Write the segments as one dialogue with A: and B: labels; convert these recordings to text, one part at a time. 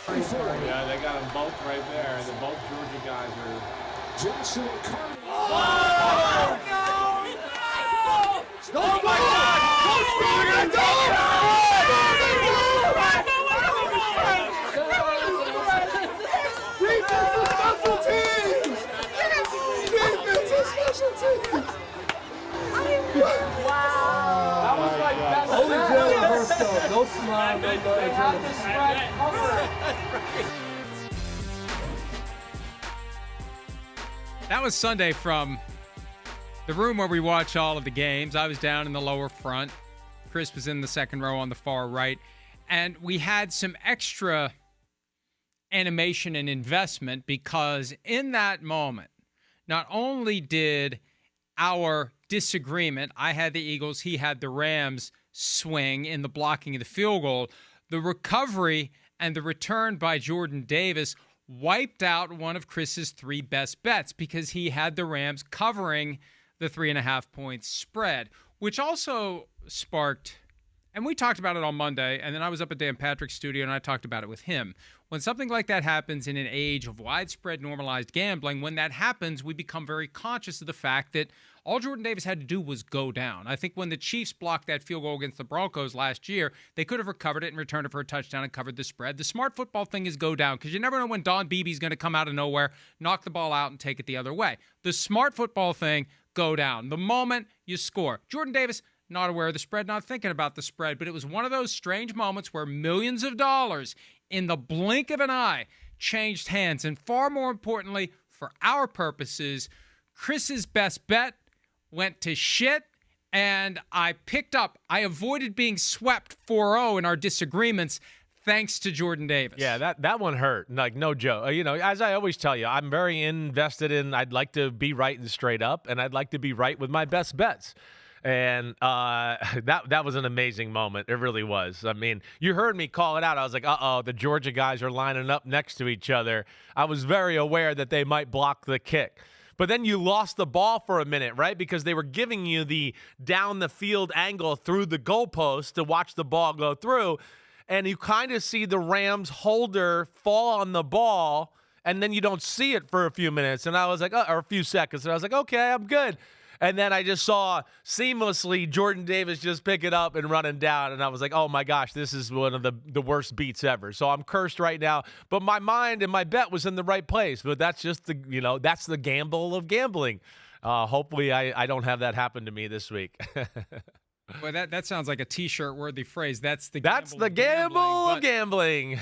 A: Yeah, they got them both right there. The both Georgia guys are.
B: Joshua Cardinals.
C: Oh, no! Oh, my God! They're going to do it!
B: Defensive special teams! Defensive special teams!
C: Wow! That was like best.
B: Only Jalen Hurts, though. No smile, no love.
C: They had the spread covered.
D: That was Sunday from the room where we watch all of the games. I was down in the lower front. Chris was in the second row on the far right. And we had some extra animation and investment because in that moment, not only did our disagreement, I had the Eagles, he had the Rams, swing in the blocking of the field goal, the recovery and the return by Jordan Davis wiped out one of Chris's three best bets because he had the Rams covering the 3.5-point spread, which also sparked, and we talked about it on Monday, and then I was up at Dan Patrick's studio and I talked about it with him. When something like that happens in an age of widespread normalized gambling, when that happens, we become very conscious of the fact that all Jordan Davis had to do was go down. I think when the Chiefs blocked that field goal against the Broncos last year, they could have recovered it and returned it for a touchdown and covered the spread. The smart football thing is go down because you never know when Don Beebe's going to come out of nowhere, knock the ball out, and take it the other way. The smart football thing, go down. The moment you score. Jordan Davis, not aware of the spread, not thinking about the spread, but it was one of those strange moments where millions of dollars in the blink of an eye changed hands. And far more importantly, for our purposes, Chris's best bet went to shit, and I avoided being swept 4-0 in our disagreements thanks to Jordan Davis.
E: Yeah, that one hurt. Like, no joke. As I always tell you, I'm very invested in, I'd like to be right and straight up, and I'd like to be right with my best bets. And that was an amazing moment. It really was. I mean, you heard me call it out. I was like, uh-oh, the Georgia guys are lining up next to each other. I was very aware that they might block the kick. But then you lost the ball for a minute, right? Because they were giving you the down the field angle through the goalpost to watch the ball go through. And you kind of see the Rams holder fall on the ball, and then you don't see it for a few minutes. And I was like, or a few seconds. And I was like, okay, I'm good. And then I just saw seamlessly Jordan Davis just pick it up and running down. And I was like, oh, my gosh, this is one of the worst beats ever. So I'm cursed right now. But my mind and my bet was in the right place. But that's just that's the gamble of gambling. Hopefully I don't have that happen to me this week.
D: Well, that sounds like a T-shirt worthy phrase. That's the
E: gamble of gambling.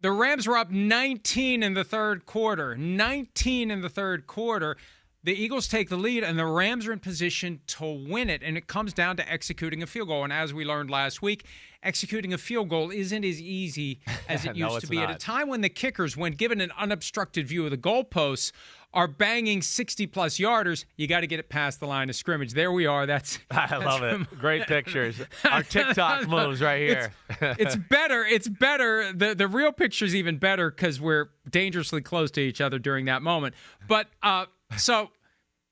D: The Rams were up 19 in the third quarter. 19 in the third quarter. The Eagles take the lead, and the Rams are in position to win it, and it comes down to executing a field goal. And as we learned last week, executing a field goal isn't as easy as it used to be.
E: Not.
D: At a time when the kickers, when given an unobstructed view of the goalposts, are banging 60-plus yarders, you got to get it past the line of scrimmage. There we are.
E: I love it. Great pictures. Our TikTok moves right here.
D: It's better. It's better. The real picture's even better because we're dangerously close to each other during that moment. But so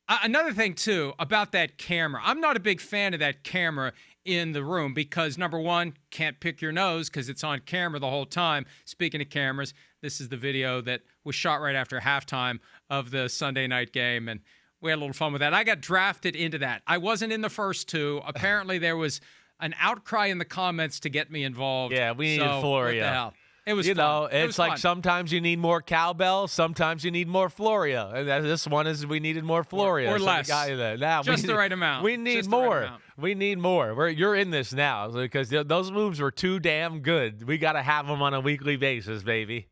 D: another thing, too, about that camera. I'm not a big fan of that camera in the room because, number one, can't pick your nose because it's on camera the whole time. Speaking of cameras, this is the video that was shot right after halftime of the Sunday night game, and we had a little fun with that. I got drafted into that. I wasn't in the first two. Apparently, there was an outcry in the comments to get me involved.
E: Yeah, we needed Florio.
D: What the hell? It was
E: fun. It's like
D: fun.
E: Sometimes you need more cowbell, sometimes you need more Florio. And this one is we needed more Florio.
D: Or less. Just the right amount.
E: We need more. We need more. You're in this now because those moves were too damn good. We got to have them on a weekly basis, baby.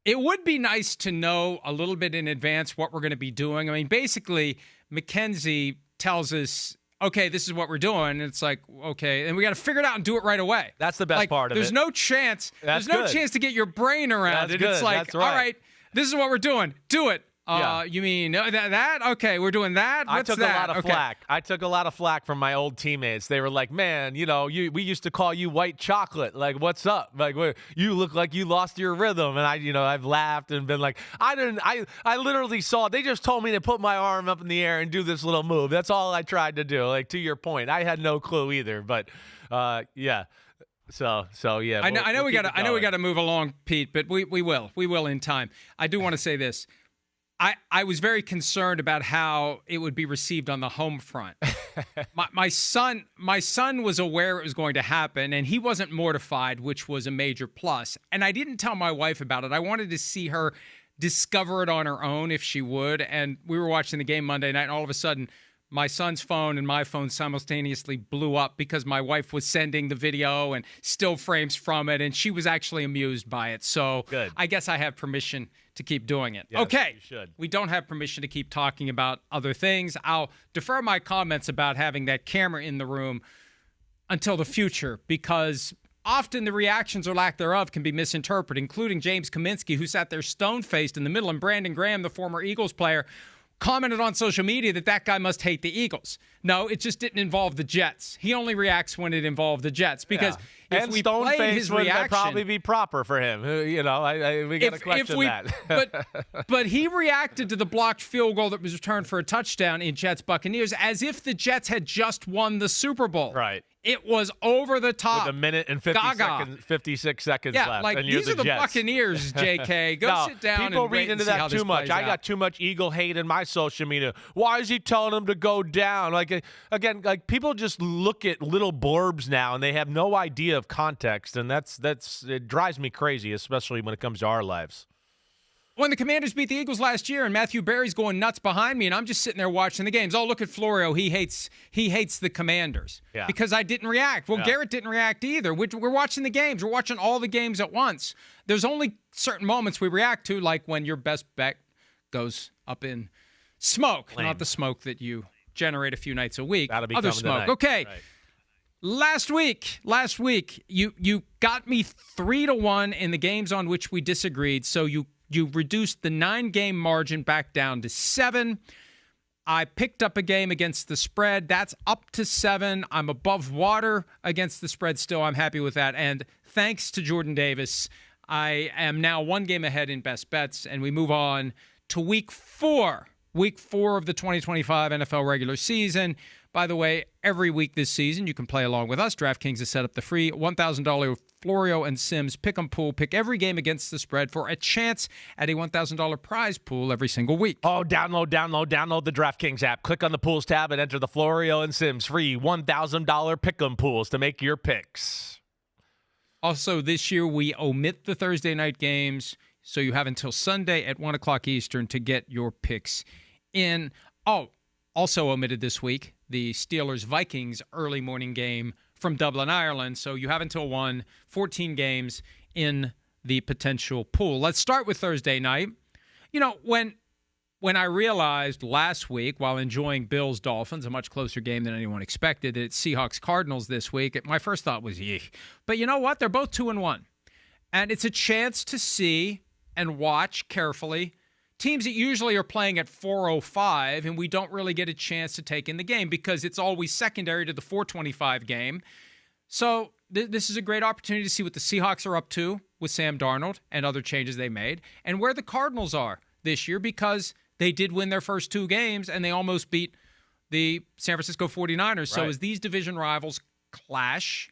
D: It would be nice to know a little bit in advance what we're going to be doing. I mean, basically, Mackenzie tells us, okay, this is what we're doing. And it's like, okay, and we got to figure it out and do it right away.
E: That's the best part of it.
D: There's no chance. There's no chance to get your brain around it. It's like, all right, this is what we're doing. Do it. You mean that? Okay, we're doing that?
E: I took a lot of flack. I took a lot of flack from my old teammates. They were like, man, we used to call you white chocolate. Like, what's up? Like, you look like you lost your rhythm. And I've laughed and been like, I literally saw, they just told me to put my arm up in the air and do this little move. That's all I tried to do. Like, to your point, I had no clue either. But, yeah. So yeah.
D: I know
E: we'll
D: we
E: keep
D: got
E: it
D: I know we
E: going.
D: got to move along, Pete, but we will in time. I do want to say this. I was very concerned about how it would be received on the home front. my son was aware it was going to happen, and he wasn't mortified, which was a major plus. And I didn't tell my wife about it. I wanted to see her discover it on her own if she would. And we were watching the game Monday night, and all of a sudden, my son's phone and my phone simultaneously blew up because my wife was sending the video and still frames from it, and she was actually amused by it. So
E: Good.
D: I guess I have permission to keep doing it.
E: Yes,
D: okay.
E: you should.
D: We don't have permission to keep talking about other things. I'll defer my comments about having that camera in the room until the future, because often the reactions or lack thereof can be misinterpreted, including James Kaminsky, who sat there stone-faced in the middle, and Brandon Graham, the former Eagles player, commented on social media that guy must hate the Eagles. No, it just didn't involve the Jets. He only reacts when it involved the Jets, because if
E: and
D: we
E: stone
D: played
E: face
D: his
E: would
D: reaction,
E: probably be proper for him. We got to question that.
D: but he reacted to the blocked field goal that was returned for a touchdown in Jets Buccaneers as if the Jets had just won the Super Bowl.
E: Right.
D: It was over the top.
E: With a minute and 56 seconds
D: Yeah,
E: left.
D: like
E: and you're
D: these are the
E: Jets.
D: Buccaneers, JK. Go
E: No,
D: sit down
E: people
D: and wait
E: read
D: and
E: into
D: see how
E: that
D: this
E: too much.
D: plays
E: I
D: out.
E: got too much Eagle hate in my social media. Why is he telling him to go down? Like, again, like people just look at little blurbs now and they have no idea of context, and that's it drives me crazy, especially when it comes to our lives.
D: When the Commanders beat the Eagles last year and Matthew Berry's going nuts behind me and I'm just sitting there watching the games. Oh, look at Florio. He hates the Commanders because I didn't react. Well, Garrett didn't react either. We're watching the games. We're watching all the games at once. There's only certain moments we react to, like when your best bet goes up in smoke, not the smoke that you generate a few nights a week.
E: That'll be
D: other
E: coming
D: smoke.
E: tonight.
D: Okay.
E: Right.
D: Last week, you got me 3-1 in the games on which we disagreed. So you reduced the 9-game margin back down to 7. I picked up a game against the spread. That's up to 7. I'm above water against the spread still. I'm happy with that. And thanks to Jordan Davis, I am now 1 game ahead in best bets. And we move on to week 4. Week 4 of the 2025 NFL regular season. By the way, every week this season, you can play along with us. DraftKings has set up the free $1,000 Florio and Sims pick-em pool. Pick every game against the spread for a chance at a $1,000 prize pool every single week.
E: Oh, download the DraftKings app. Click on the pools tab and enter the Florio and Sims free $1,000 pick-em pools to make your picks.
D: Also, this year, we omit the Thursday night games, so you have until Sunday at 1 o'clock Eastern to get your picks in. Oh, also omitted this week, the Steelers-Vikings early morning game from Dublin, Ireland. So you have until 1, 14 games in the potential pool. Let's start with Thursday night. You know, when I realized last week, while enjoying Bills-Dolphins, a much closer game than anyone expected, that it's Seahawks-Cardinals this week, my first thought was, yeesh. But you know what? They're both 2-1. And it's a chance to see and watch carefully teams that usually are playing at 4:05, and we don't really get a chance to take in the game because it's always secondary to the 4:25 game. So this is a great opportunity to see what the Seahawks are up to with Sam Darnold and other changes they made, and where the Cardinals are this year, because they did win their first 2 games and they almost beat the San Francisco 49ers. Right. So as these division rivals clash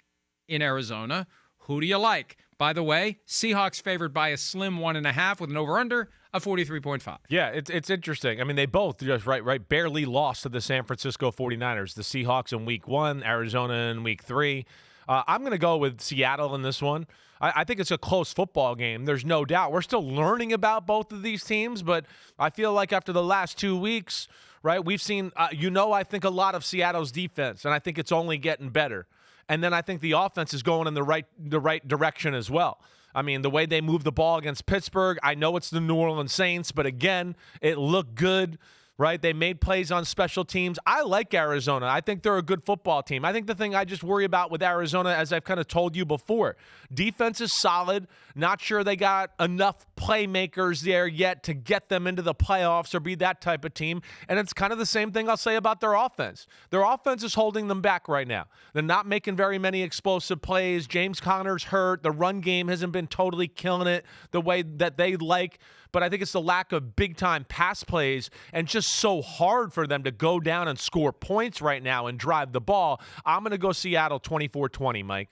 D: in Arizona, who do you like? By the way, Seahawks favored by a slim 1.5 with an over-under of 43.5.
E: Yeah, it's interesting. I mean, they both just barely lost to the San Francisco 49ers. The Seahawks in week 1, Arizona in week 3. I'm going to go with Seattle in this one. I think it's a close football game. There's no doubt. We're still learning about both of these teams, but I feel like after the last 2 weeks, right, we've seen, I think a lot of Seattle's defense, and I think it's only getting better. And then I think the offense is going in the right direction as well. I mean, the way they move the ball against Pittsburgh, I know it's the New Orleans Saints, but again, it looked good, right? They made plays on special teams. I like Arizona. I think they're a good football team. I think the thing I just worry about with Arizona, as I've kind of told you before, defense is solid. Not sure they got enough playmakers there yet to get them into the playoffs or be that type of team. And it's kind of the same thing I'll say about their offense. Their offense is holding them back right now. They're not making very many explosive plays. James Conner's hurt. The run game hasn't been totally killing it the way that they like. But I think it's the lack of big-time pass plays and just so hard for them to go down and score points right now and drive the ball. I'm going to go Seattle 24-20, Mike.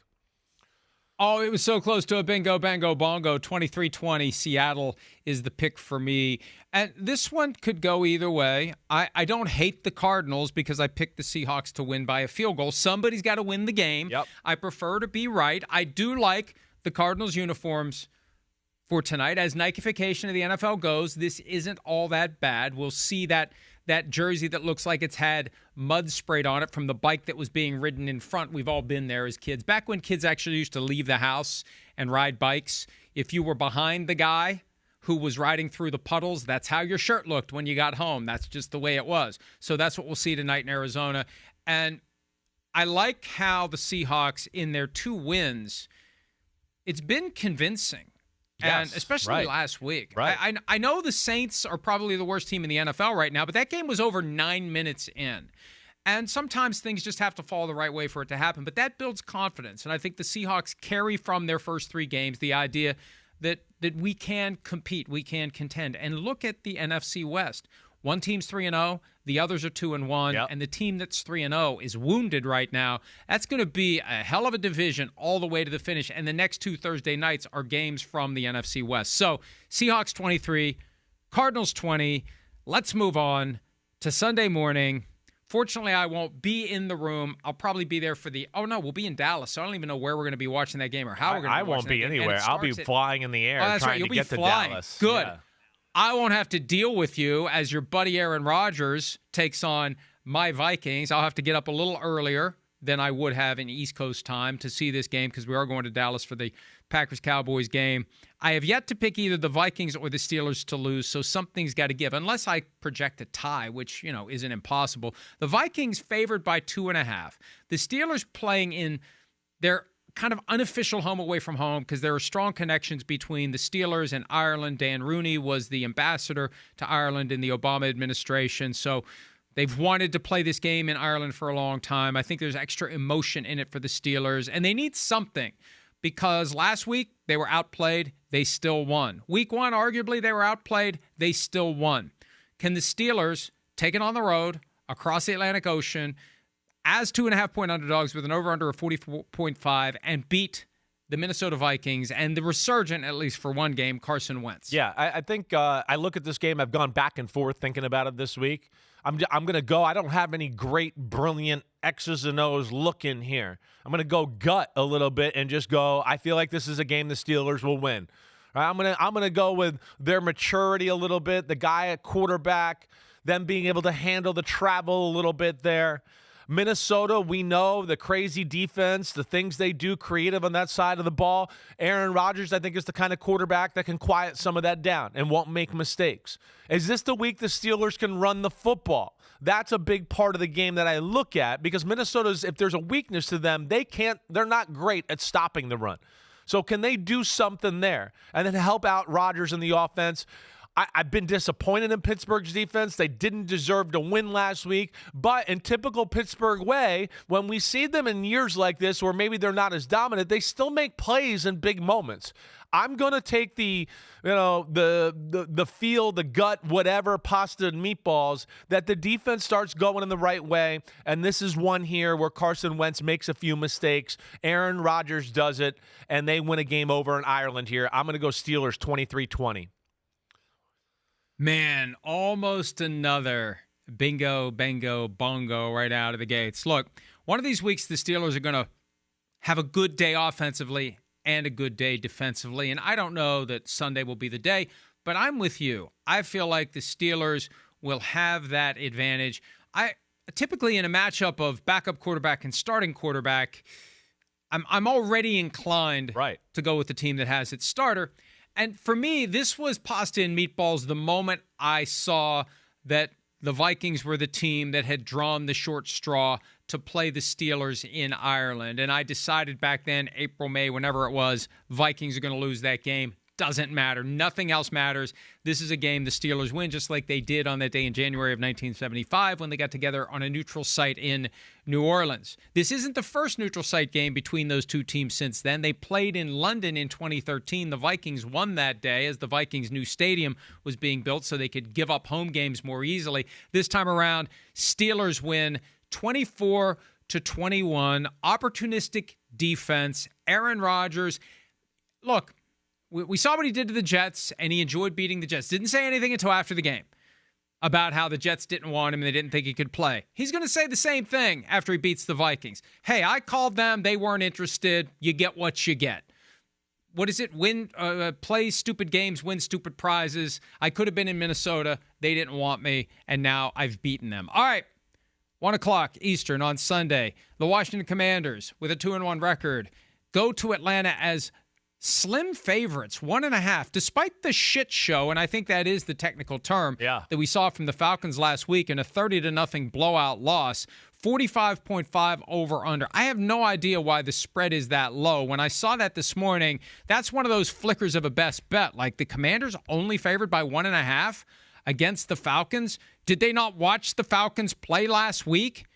D: Oh, it was so close to a bingo, bango, bongo. 23-20, Seattle is the pick for me. And this one could go either way. I don't hate the Cardinals because I picked the Seahawks to win by a field goal. Somebody's got to win the game.
E: Yep.
D: I prefer to be right. I do like the Cardinals uniforms for tonight. As Nike-fication of the NFL goes, this isn't all that bad. We'll see that jersey that looks like it's had mud sprayed on it from the bike that was being ridden in front. We've all been there as kids. Back when kids actually used to leave the house and ride bikes, if you were behind the guy who was riding through the puddles, that's how your shirt looked when you got home. That's just the way it was. So that's what we'll see tonight in Arizona. And I like how the Seahawks, in their 2 wins, it's been convincing.
E: Yes,
D: and especially last week.
E: Right.
D: I know the Saints are probably the worst team in the NFL right now, but that game was over 9 minutes in. And sometimes things just have to fall the right way for it to happen. But that builds confidence. And I think the Seahawks carry from their first 3 games the idea that we can compete, we can contend. And look at the NFC West. One team's 3-0, the others are 2-1,
E: yep.
D: And the team that's 3-0 is wounded right now. That's going to be a hell of a division all the way to the finish. And the next 2 Thursday nights are games from the NFC West. So Seahawks 23, Cardinals 20. Let's move on to Sunday morning. Fortunately, I won't be in the room. I'll probably be there for we'll be in Dallas, so I don't even know where we're going to be watching that game or how we're going to be watching that game.
E: I won't be anywhere. I'll be flying in the air trying to get to Dallas.
D: Good.
E: Yeah.
D: I won't have to deal with you as your buddy Aaron Rodgers takes on my Vikings. I'll have to get up a little earlier than I would have in East Coast time to see this game because we are going to Dallas for the Packers-Cowboys game. I have yet to pick either the Vikings or the Steelers to lose, so something's got to give, unless I project a tie, which, isn't impossible. The Vikings favored by 2.5. The Steelers playing in their kind of unofficial home away from home because there are strong connections between the Steelers and Ireland. Dan Rooney was the ambassador to Ireland in the Obama administration, so they've wanted to play this game in Ireland for a long time. I think there's extra emotion in it for the Steelers, and they need something because last week they were outplayed. They still won. Week 1, arguably, they were outplayed. They still won. Can the Steelers take it on the road across the Atlantic Ocean as 2.5-point underdogs with an over-under of 44.5 and beat the Minnesota Vikings and the resurgent, at least for one game, Carson Wentz?
E: Yeah, I think I look at this game. I've gone back and forth thinking about it this week. I'm going to go. I don't have any great, brilliant X's and O's look in here. I'm going to go gut a little bit and just go, I feel like this is a game the Steelers will win. All right, I'm gonna go with their maturity a little bit, the guy at quarterback, them being able to handle the travel a little bit there. Minnesota, we know the crazy defense, the things they do creative on that side of the ball. Aaron Rodgers, I think, is the kind of quarterback that can quiet some of that down and won't make mistakes. Is this the week the Steelers can run the football? That's a big part of the game that I look at because Minnesota's, if there's a weakness to them, they're not great at stopping the run. So can they do something there and then help out Rodgers in the offense? I've been disappointed in Pittsburgh's defense. They didn't deserve to win last week. But in typical Pittsburgh way, when we see them in years like this where maybe they're not as dominant, they still make plays in big moments. I'm going to take the feel, the gut, whatever, pasta and meatballs, that the defense starts going in the right way. And this is one here where Carson Wentz makes a few mistakes. Aaron Rodgers does it, and they win a game over in Ireland here. I'm going to go Steelers 23-20.
D: Man, almost another bingo, bango, bongo right out of the gates. Look, one of these weeks the Steelers are going to have a good day offensively and a good day defensively, and I don't know that Sunday will be the day, but I'm with you. I feel like the Steelers will have that advantage. I typically in a matchup of backup quarterback and starting quarterback, I'm already inclined to go with the team that has its starter. And for me, this was pasta and meatballs the moment I saw that the Vikings were the team that had drawn the short straw to play the Steelers in Ireland. And I decided back then, April, May, whenever it was, Vikings are going to lose that game. Doesn't matter. Nothing else matters. This is a game the Steelers win, just like they did on that day in January of 1975 when they got together on a neutral site in New Orleans. This isn't the first neutral site game between those two teams since then. They played in London in 2013. The Vikings won that day as the Vikings' new stadium was being built so they could give up home games more easily. This time around, Steelers win 24-21. Opportunistic defense. Aaron Rodgers, look, we saw what he did to the Jets, and he enjoyed beating the Jets. Didn't say anything until after the game about how the Jets didn't want him and they didn't think he could play. He's going to say the same thing after he beats the Vikings. Hey, I called them. They weren't interested. You get what you get. What is it? Play stupid games, win stupid prizes. I could have been in Minnesota. They didn't want me, and now I've beaten them. All right, 1 o'clock Eastern on Sunday. The Washington Commanders, with a 2-1 record, go to Atlanta as slim favorites, 1.5, despite the shit show, and I think that is the technical term, that we saw from the Falcons last week in a 30-0 blowout loss. 45.5 over-under. I have no idea why the spread is that low. When I saw that this morning, that's one of those flickers of a best bet. Like, the Commanders only favored by 1.5 against the Falcons. Did they not watch the Falcons play last week?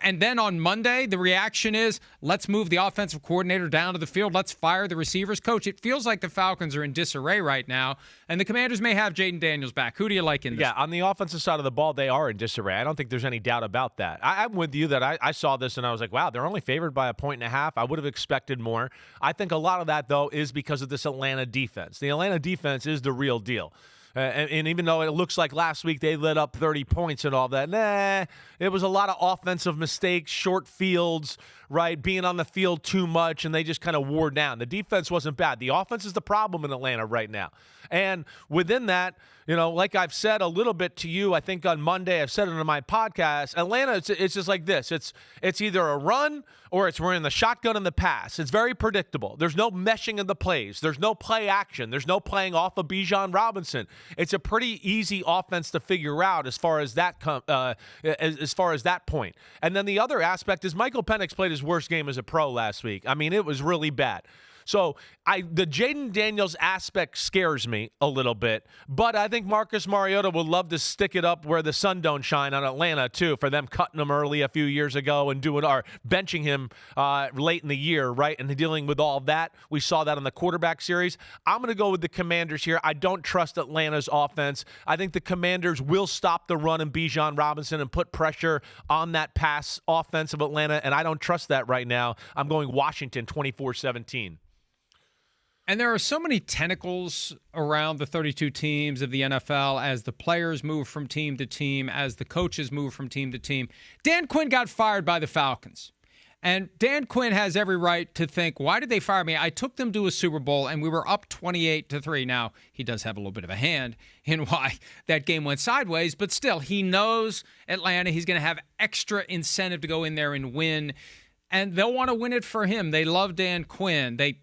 D: And then on Monday, the reaction is, let's move the offensive coordinator down to the field. Let's fire the receivers coach. It feels like the Falcons are in disarray right now, and the Commanders may have Jaden Daniels back. Who do you like in this?
E: Yeah, on the offensive side of the ball, they are in disarray. I don't think there's any doubt about that. I'm with you that I saw this and I was like, wow, they're only favored by 1.5. I would have expected more. I think a lot of that, though, is because of this Atlanta defense. The Atlanta defense is the real deal. And even though it looks like last week they lit up 30 points and all that, it was a lot of offensive mistakes, short fields, right, being on the field too much, and they just kind of wore down. The defense wasn't bad. The offense is the problem in Atlanta right now. And within that, like I've said a little bit to you, I think on Monday, I've said it on my podcast, Atlanta, it's just like this. It's either a run or we're in the shotgun and the pass. It's very predictable. There's no meshing of the plays. There's no play action. There's no playing off of Bijan Robinson. It's a pretty easy offense to figure out as far as that point. And then the other aspect is Michael Penix played his worst game as a pro last week. I mean, it was really bad. So the Jaden Daniels aspect scares me a little bit, but I think Marcus Mariota would love to stick it up where the sun don't shine on Atlanta too, for them cutting him early a few years ago and benching him late in the year, right? And dealing with all that. We saw that in the quarterback series. I'm going to go with the Commanders here. I don't trust Atlanta's offense. I think the Commanders will stop the run in Bijan Robinson and put pressure on that pass offense of Atlanta, and I don't trust that right now. I'm going Washington 24-17.
D: And there are so many tentacles around the 32 teams of the NFL as the players move from team to team, as the coaches move from team to team. Dan Quinn got fired by the Falcons. And Dan Quinn has every right to think, why did they fire me? I took them to a Super Bowl, and we were up 28-3. Now, he does have a little bit of a hand in why that game went sideways, but still, he knows Atlanta. He's going to have extra incentive to go in there and win, and they'll want to win it for him. They love Dan Quinn. They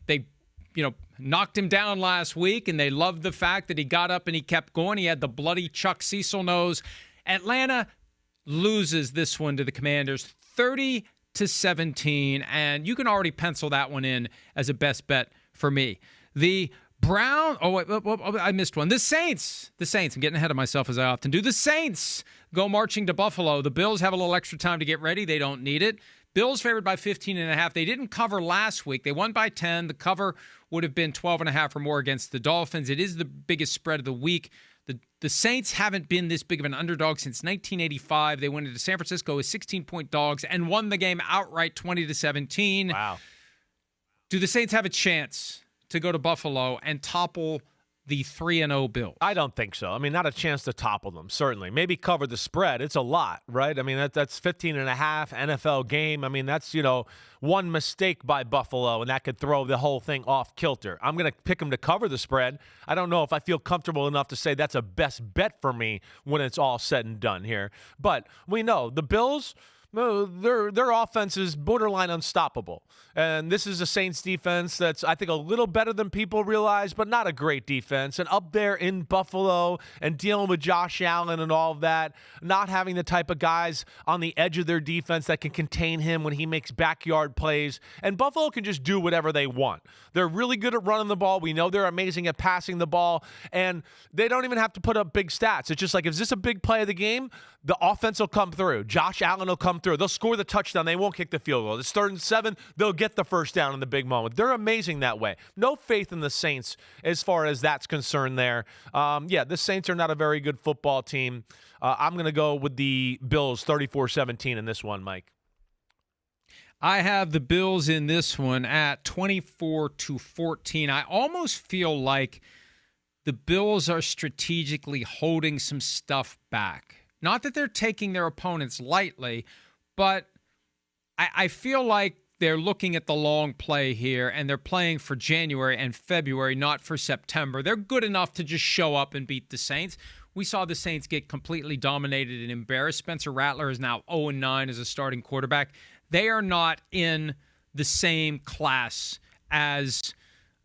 D: knocked him down last week, and they loved the fact that he got up and he kept going. He had the bloody Chuck Cecil nose. Atlanta loses this one to the Commanders 30-17, and you can already pencil that one in as a best bet for me. The I missed one. The Saints. I'm getting ahead of myself as I often do. The Saints go marching to Buffalo. The Bills have a little extra time to get ready. They don't need it. Bills favored by 15.5. They didn't cover last week. They won by 10. The cover would have been 12.5 or more against the Dolphins. It is the biggest spread of the week. The Saints haven't been this big of an underdog since 1985. They went into San Francisco as 16-point dogs and won the game outright 20-17.
E: Wow.
D: Do the Saints have a chance to go to Buffalo and topple the 3-0 Bills?
E: I don't think so. I mean, not a chance to topple them, certainly. Maybe cover the spread. It's a lot, right? I mean, that's 15.5 NFL game. I mean, that's, one mistake by Buffalo, and that could throw the whole thing off kilter. I'm going to pick them to cover the spread. I don't know if I feel comfortable enough to say that's a best bet for me when it's all said and done here. But we know the Bills, their offense is borderline unstoppable. And this is a Saints defense that's, I think, a little better than people realize, but not a great defense. And up there in Buffalo and dealing with Josh Allen and all of that, not having the type of guys on the edge of their defense that can contain him when he makes backyard plays. And Buffalo can just do whatever they want. They're really good at running the ball. We know they're amazing at passing the ball. And they don't even have to put up big stats. It's just like, is this a big play of the game? The offense will come through. Josh Allen will come through. They'll score the touchdown. They won't kick the field goal. It's 3rd and 7. They'll get the first down in the big moment. They're amazing that way. No faith in the Saints as far as that's concerned there. The Saints are not a very good football team. I'm going to go with the Bills 34-17 in this one, Mike.
D: I have the Bills in this one at 24-14. I almost feel like the Bills are strategically holding some stuff back. Not that they're taking their opponents lightly, but I feel like they're looking at the long play here, and they're playing for January and February, not for September. They're good enough to just show up and beat the Saints. We saw the Saints get completely dominated and embarrassed. Spencer Rattler is now 0-9 as a starting quarterback. They are not in the same class as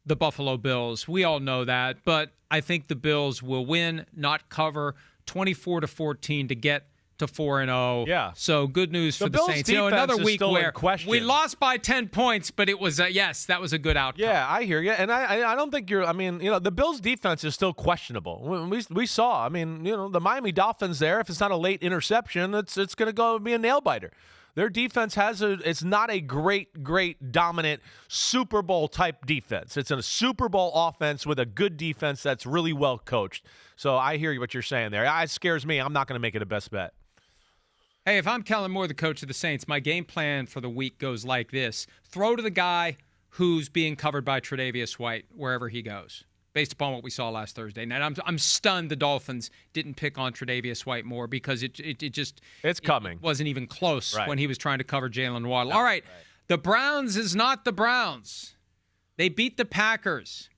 D: the Buffalo Bills. We all know that, but I think the Bills will win, not cover, 24-14 to get to 4-0.
E: Yeah.
D: So good news for the
E: Bills'
D: Saints.
E: defense
D: Another
E: is
D: week
E: still in
D: where
E: question.
D: we lost by 10 points, but it was yes, that was a good outcome.
E: Yeah, I hear you, and I don't think you're. I mean, the Bills' defense is still questionable. We saw. I mean, the Miami Dolphins there. If it's not a late interception, it's going to go be a nail biter. Their defense it's not a great dominant Super Bowl type defense. It's a Super Bowl offense with a good defense that's really well coached. So I hear what you're saying there. It scares me. I'm not going to make it a best bet.
D: Hey, if I'm Kellen Moore, the coach of the Saints, my game plan for the week goes like this. Throw to the guy who's being covered by Tre'Davious White wherever he goes, based upon what we saw last Thursday night. I'm stunned the Dolphins didn't pick on Tre'Davious White more because it
E: coming.
D: It wasn't even close
E: Right.
D: when he was trying to cover Jalen Waddle. All right, the Browns is not the Browns. They beat the Packers.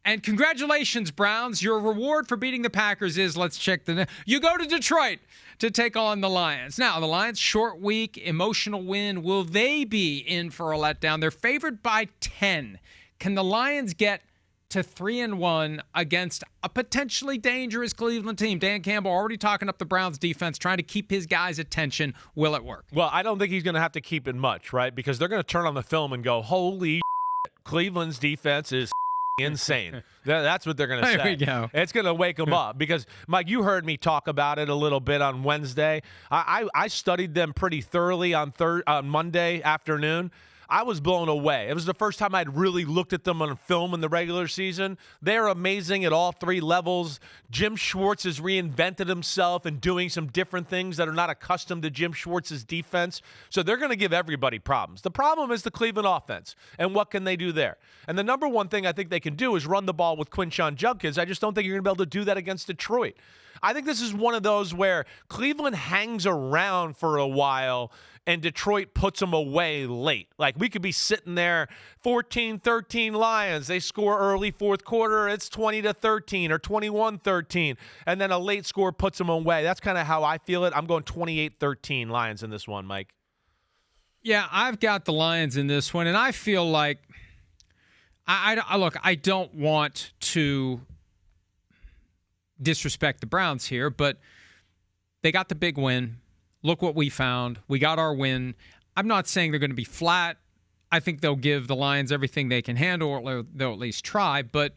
D: And congratulations, Browns. Your reward for beating the Packers is, let's check you go to Detroit to take on the Lions. Now, the Lions, short week, emotional win. Will they be in for a letdown? They're favored by 10. Can the Lions get to 3-1 against a potentially dangerous Cleveland team? Dan Campbell already talking up the Browns defense, trying to keep his guys' attention. Will it work?
E: Well, I don't think he's going to have to keep it much, right? Because they're going to turn on the film and go, holy shit, Cleveland's defense is insane. That's what they're going to say.
D: There we go.
E: It's going to wake them up because, Mike, you heard me talk about it a little bit on Wednesday. I studied them pretty thoroughly on Monday afternoon. I was blown away. It was the first time I'd really looked at them on film in the regular season. They're amazing at all three levels. Jim Schwartz has reinvented himself and doing some different things that are not accustomed to Jim Schwartz's defense. So they're going to give everybody problems. The problem is the Cleveland offense, and what can they do there? And the number one thing I think they can do is run the ball with Quinshon Judkins. I just don't think you're going to be able to do that against Detroit. I think this is one of those where Cleveland hangs around for a while and Detroit puts them away late. Like, we could be sitting there, 14-13 Lions. They score early fourth quarter. It's 20-13 or 21-13. And then a late score puts them away. That's kind of how I feel it. I'm going 28-13 Lions in this one, Mike.
D: Yeah, I've got the Lions in this one, and I feel like I don't want to disrespect the Browns here, but they got the big win. Look what we found. We got our win. I'm not saying they're going to be flat. I think they'll give the Lions everything they can handle, or they'll at least try, but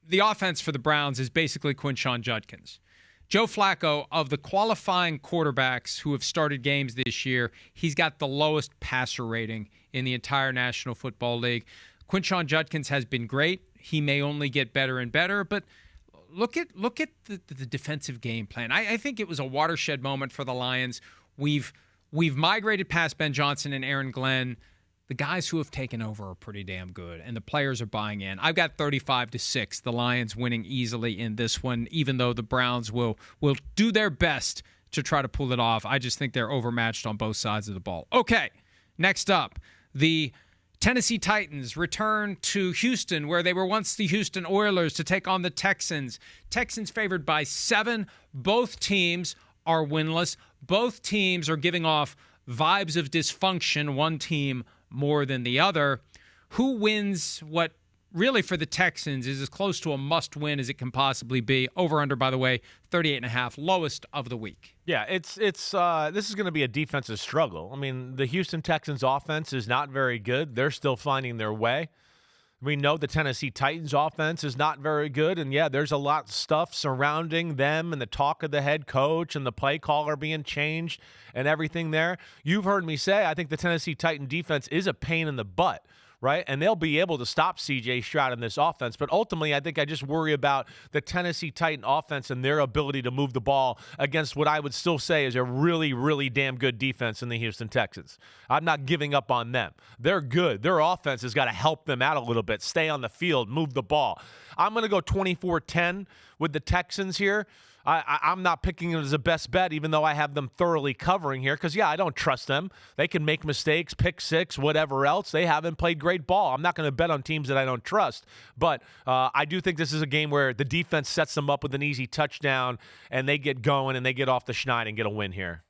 D: the offense for the Browns is basically Quinshon Judkins. Joe Flacco, of the qualifying quarterbacks who have started games this year, he's got the lowest passer rating in the entire National Football League. Quinshon Judkins has been great. He may only get better and better, but look at the defensive game plan. I think it was a watershed moment for the Lions. We've migrated past Ben Johnson and Aaron Glenn. The guys who have taken over are pretty damn good, and the players are buying in. I've got 35-6, the Lions winning easily in this one, even though the Browns will do their best to try to pull it off. I just think they're overmatched on both sides of the ball. Okay, next up, the Tennessee Titans return to Houston, where they were once the Houston Oilers, to take on the Texans. Texans favored by 7. Both teams are winless. Both teams are giving off vibes of dysfunction, one team more than the other. Who wins what really for the Texans is as close to a must-win as it can possibly be? Over-under, by the way, 38.5, lowest of the week.
E: Yeah, this is going to be a defensive struggle. I mean, the Houston Texans offense is not very good. They're still finding their way. We know the Tennessee Titans offense is not very good, and yeah, there's a lot of stuff surrounding them and the talk of the head coach and the play caller being changed and everything there. You've heard me say I think the Tennessee Titan defense is a pain in the butt, right? And they'll be able to stop C.J. Stroud in this offense. But ultimately, I think I just worry about the Tennessee Titan offense and their ability to move the ball against what I would still say is a really, really damn good defense in the Houston Texans. I'm not giving up on them. They're good. Their offense has got to help them out a little bit, stay on the field, move the ball. I'm going to go 24-10 with the Texans here. I'm not picking them as a best bet, even though I have them thoroughly covering here because, yeah, I don't trust them. They can make mistakes, pick six, whatever else. They haven't played great ball. I'm not going to bet on teams that I don't trust. But I do think this is a game where the defense sets them up with an easy touchdown, and they get going and they get off the schneid and get a win here.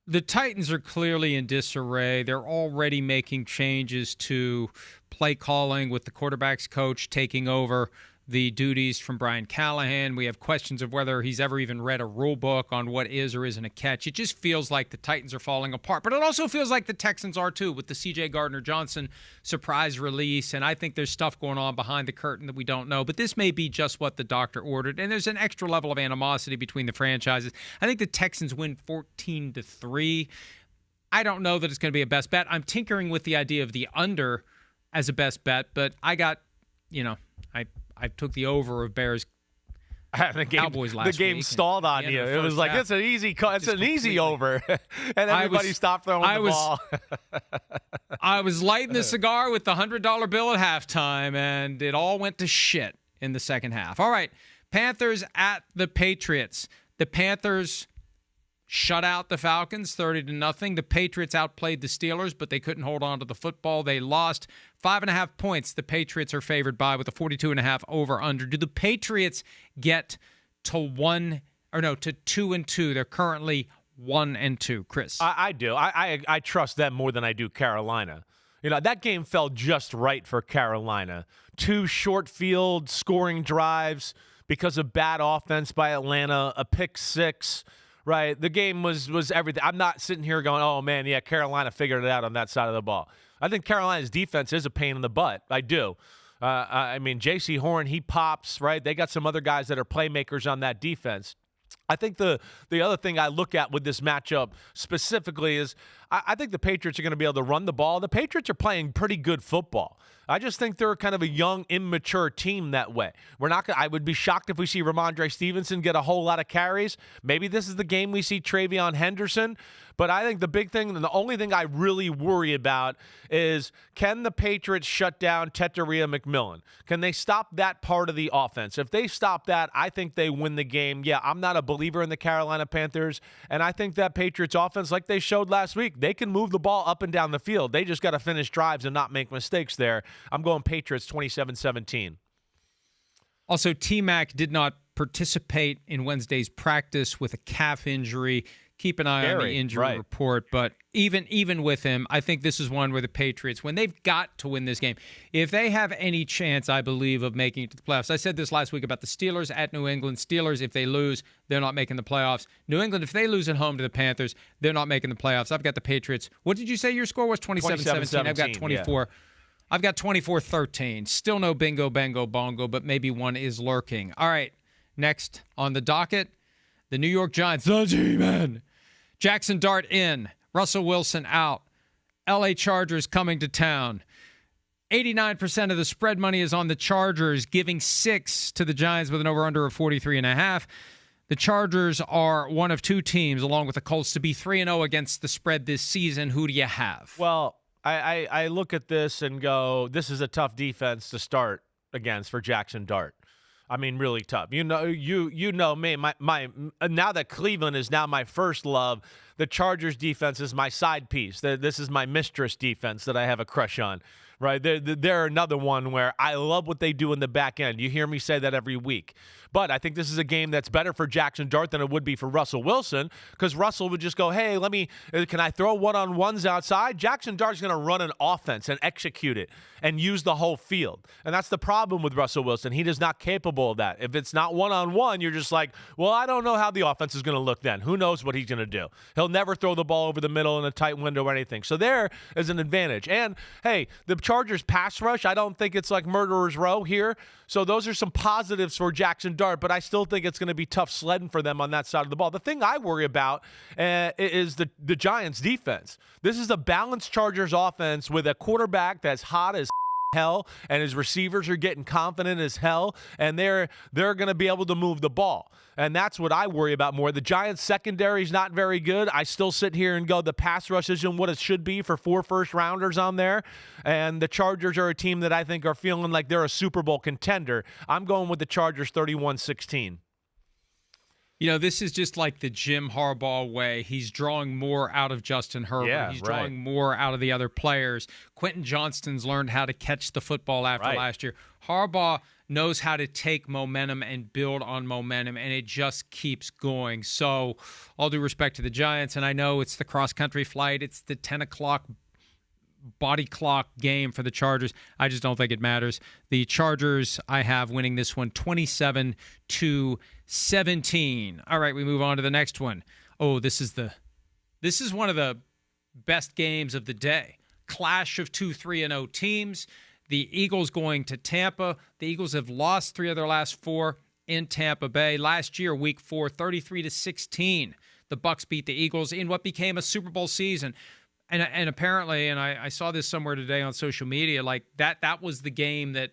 D: The Titans are clearly in disarray. They're already making changes to play calling with the quarterback's coach taking over the duties from Brian Callahan. We have questions of whether he's ever even read a rule book on what is or isn't a catch. It just feels like the Titans are falling apart. But it also feels like the Texans are too, with the C.J. Gardner-Johnson surprise release. And I think there's stuff going on behind the curtain that we don't know. But this may be just what the doctor ordered. And there's an extra level of animosity between the franchises. I think the Texans win 14-3. I don't know that it's going to be a best bet. I'm tinkering with the idea of the under as a best bet. But I got, I took the over of Bears Cowboys last week.
E: The game stalled on you. It was like, it's an easy over. And everybody stopped throwing the ball.
D: I was lighting the cigar with the $100 bill at halftime, and it all went to shit in the second half. All right, Panthers at the Patriots. The Panthers shut out the Falcons 30-0. The Patriots outplayed the Steelers, but they couldn't hold on to the football. They lost 5.5 points. The Patriots are favored by with a 42.5 over/under. Do the Patriots get to 2-2? They're currently 1-2. Chris,
E: I do. I trust them more than I do Carolina. That game fell just right for Carolina. 2 short field scoring drives because of bad offense by Atlanta. A pick 6. Right, the game was everything. I'm not sitting here going, oh, man, yeah, Carolina figured it out on that side of the ball. I think Carolina's defense is a pain in the butt. I do. I mean, J.C. Horn, he pops, right? They got some other guys that are playmakers on that defense. I think the other thing I look at with this matchup specifically is I think the Patriots are going to be able to run the ball. The Patriots are playing pretty good football. I just think they're kind of a young, immature team that way. I would be shocked if we see Ramondre Stevenson get a whole lot of carries. Maybe this is the game we see Travion Henderson. But I think the big thing, and the only thing I really worry about is, can the Patriots shut down Teteria McMillan? Can they stop that part of the offense? If they stop that, I think they win the game. Yeah, I'm not a believer in the Carolina Panthers, and I think that Patriots offense, like they showed last week, they can move the ball up and down the field. They just got to finish drives and not make mistakes there. I'm going Patriots 27-17.
D: Also, T-Mac did not participate in Wednesday's practice with a calf injury. Keep an eye on the injury report. But even with him, I think this is one where the Patriots, when they've got to win this game, if they have any chance, I believe, of making it to the playoffs. I said this last week about the Steelers at New England. Steelers, if they lose, they're not making the playoffs. New England, if they lose at home to the Panthers, they're not making the playoffs. I've got the Patriots. What did you say your score was? 27-17. I've got 24. Yeah. I've got 24-13. Still no bingo, bango, bongo, but maybe one is lurking. All right, next on the docket, the New York Giants, the G-Men. Jackson Dart in, Russell Wilson out, L.A. Chargers coming to town. 89% of the spread money is on the Chargers, giving 6 to the Giants with an over-under of 43.5. The Chargers are one of 2 teams, along with the Colts, to be 3-0 against the spread this season. Who do you have?
E: Well, I look at this and go, this is a tough defense to start against for Jackson Dart. I mean, really tough. You know me. My now that Cleveland is now my first love, the Chargers defense is my side piece. This is my mistress defense that I have a crush on. Right? They're another one where I love what they do in the back end. You hear me say that every week. But I think this is a game that's better for Jackson Dart than it would be for Russell Wilson, because Russell would just go, hey, can I throw one-on-ones outside? Jackson Dart's going to run an offense and execute it and use the whole field. And that's the problem with Russell Wilson. He is not capable of that. If it's not one-on-one, you're just like, well, I don't know how the offense is going to look then. Who knows what he's going to do? He'll never throw the ball over the middle in a tight window or anything. So there is an advantage. And, hey, the Chargers pass rush. I don't think it's like murderer's row here. So those are some positives for Jackson Dart, but I still think it's going to be tough sledding for them on that side of the ball. The thing I worry about is the Giants' defense. This is a balanced Chargers offense with a quarterback that's hot as hell, and his receivers are getting confident as hell, and they're going to be able to move the ball. And that's what I worry about more. The Giants' secondary is not very good. I still sit here and go, the pass rush isn't what it should be for 4 first-rounders on there. And the Chargers are a team that I think are feeling like they're a Super Bowl contender. I'm going with the Chargers 31-16.
D: You know, this is just like the Jim Harbaugh way. He's drawing more out of Justin Herbert.
E: Yeah,
D: He's drawing more out of the other players. Quentin Johnston's learned how to catch the football after last year. Harbaugh knows how to take momentum and build on momentum, and it just keeps going. So, all due respect to the Giants, and I know it's the cross-country flight. It's the 10 o'clock body clock game for the Chargers. I just don't think it matters. The Chargers, I have winning this one 27-17. All right, we move on to the next one. Oh, this is one of the best games of the day. Clash of 2 3-0 teams. The Eagles going to Tampa. The Eagles have lost 3 of their last 4 in Tampa Bay. Last year, week 4, 33-16. The Bucs beat the Eagles in what became a Super Bowl season. And apparently, and I saw this somewhere today on social media, like that was the game that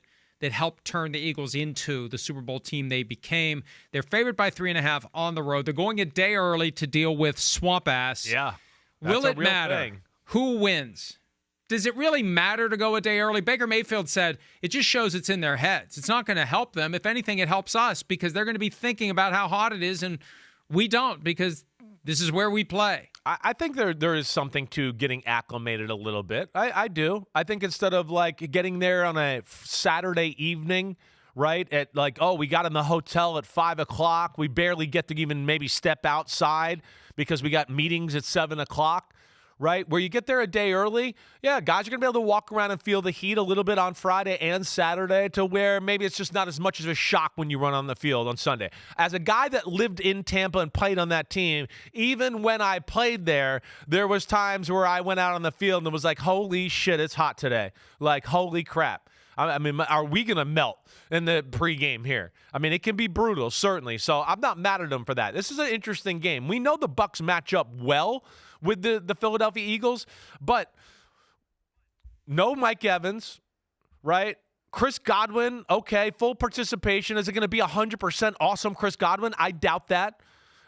D: helped turn the Eagles into the Super Bowl team they became. They're favored by 3.5 on the road. They're going a day early to deal with Swamp Ass.
E: Yeah.
D: Will it matter who wins? Does it really matter to go a day early? Baker Mayfield said it just shows it's in their heads. It's not going to help them. If anything, it helps us because they're going to be thinking about how hot it is, and we don't because this is where we play.
E: I think there is something to getting acclimated a little bit. I do. I think instead of like getting there on a Saturday evening, right, at like, oh, we got in the hotel at 5 o'clock. We barely get to even maybe step outside because we got meetings at 7 o'clock. Right, where you get there a day early, yeah, guys are going to be able to walk around and feel the heat a little bit on Friday and Saturday to where maybe it's just not as much of a shock when you run on the field on Sunday. As a guy that lived in Tampa and played on that team, even when I played there was times where I went out on the field and it was like, holy shit, it's hot today. Like, holy crap. I mean, are we going to melt in the pregame here? I mean, it can be brutal, certainly. So I'm not mad at them for that. This is an interesting game. We know the Bucs match up well with the Philadelphia Eagles, but no Mike Evans, right? Chris Godwin, okay, full participation. Is it going to be 100% awesome Chris Godwin? I doubt that.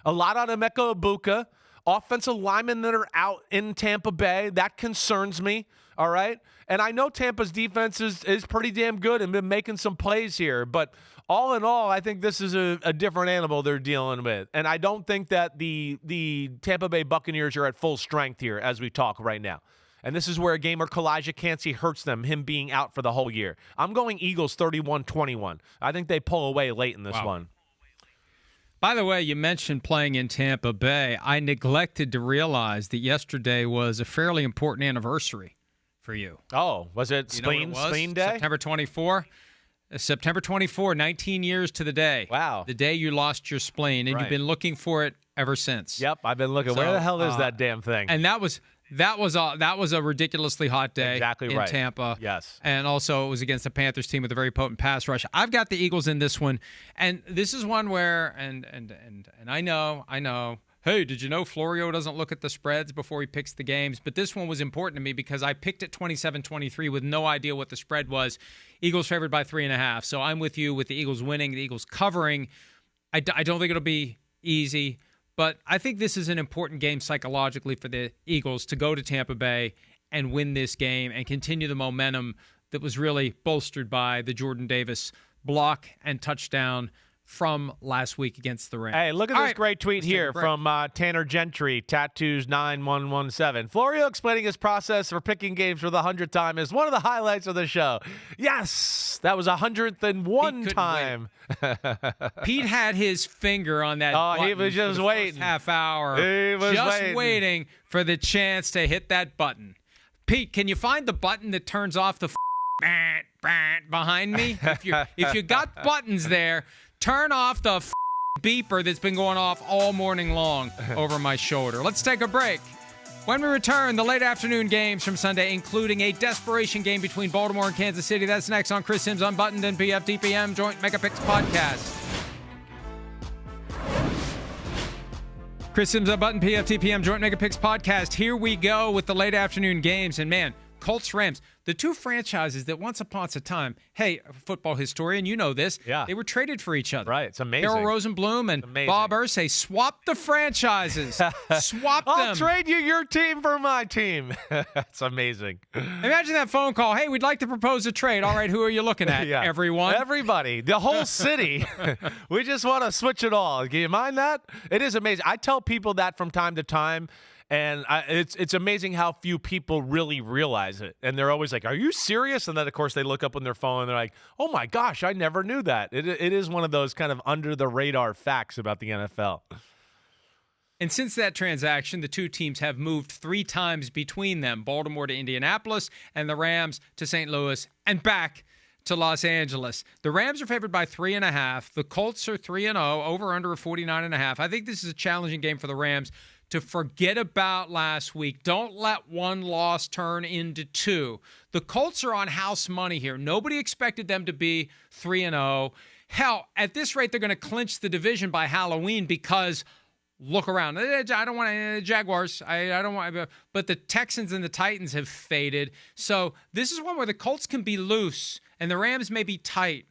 E: A lot on Emeka Ibuka. Offensive linemen that are out in Tampa Bay. That concerns me, all right? And I know Tampa's defense is pretty damn good and been making some plays here, but all in all, I think this is a different animal they're dealing with. And I don't think that the Tampa Bay Buccaneers are at full strength here as we talk right now. And this is where a game where Kalijah Kancey hurts them, him being out for the whole year. I'm going Eagles 31-21. I think they pull away late in this one.
D: By the way, you mentioned playing in Tampa Bay. I neglected to realize that yesterday was a fairly important anniversary for you.
E: Oh, was it Spleen Day?
D: September 24. September 24, 19 years to the day.
E: Wow.
D: The day you lost your spleen, and you've been looking for it ever since.
E: Yep, I've been looking. Where the hell is that damn thing?
D: And that was a ridiculously hot day in Tampa.
E: Yes.
D: And also it was against the Panthers team with a very potent pass rush. I've got the Eagles in this one. And this is one where and I know, hey, did you know Florio doesn't look at the spreads before he picks the games? But this one was important to me because I picked it 27-23 with no idea what the spread was. Eagles favored by 3.5. So I'm with you with the Eagles winning, the Eagles covering. I don't think it'll be easy, but I think this is an important game psychologically for the Eagles to go to Tampa Bay and win this game and continue the momentum that was really bolstered by the Jordan Davis block and touchdown from last week against the Rams.
E: Hey, look at this great tweet here from Tanner Gentry, Tattoos9117. Florio explaining his process for picking games for the 100th time is one of the highlights of the show. Yes, that was 101 time.
D: Pete had his finger on that button.
E: He was just waiting.
D: Half hour.
E: He was
D: just waiting for the chance to hit that button. Pete, can you find the button that turns off the behind me? If you got buttons there, turn off the beeper that's been going off all morning long over my shoulder. Let's take a break. When we return, the late afternoon games from Sunday, including a desperation game between Baltimore and Kansas City. That's next on Chris Sims Unbuttoned and PFTPM Joint Mega Picks podcast. Chris Sims Unbuttoned, PFTPM Joint Mega Picks podcast. Here we go with the late afternoon games. And man, Colts, Rams, the two franchises that once upon a time, hey, football historian, you know this, they were traded for each other.
E: Right, it's amazing.
D: Daryl Rosenblum and Bob Irsay swapped the franchises. Swapped them.
E: I'll trade you your team for my team. That's amazing.
D: Imagine that phone call. Hey, we'd like to propose a trade. All right, who are you looking at?
E: Yeah.
D: Everyone?
E: Everybody. The whole city. We just want to switch it all. Do you mind that? It is amazing. I tell people that from time to time. And it's amazing how few people really realize it. And they're always like, are you serious? And then, of course, they look up on their phone and they're like, oh, my gosh, I never knew that. It is one of those kind of under-the-radar facts about the NFL.
D: And since that transaction, the two teams have moved 3 times between them, Baltimore to Indianapolis and the Rams to St. Louis and back to Los Angeles. The Rams are favored by 3.5. The Colts are 3-0, over-under of 49.5. I think this is a challenging game for the Rams to forget about last week. Don't let one loss turn into 2. The Colts are on house money here. Nobody expected them to be 3-0. Hell, at this rate, they're going to clinch the division by Halloween because look around. I don't want Jaguars. I don't want, but the Texans and the Titans have faded. So this is one where the Colts can be loose and the Rams may be tight.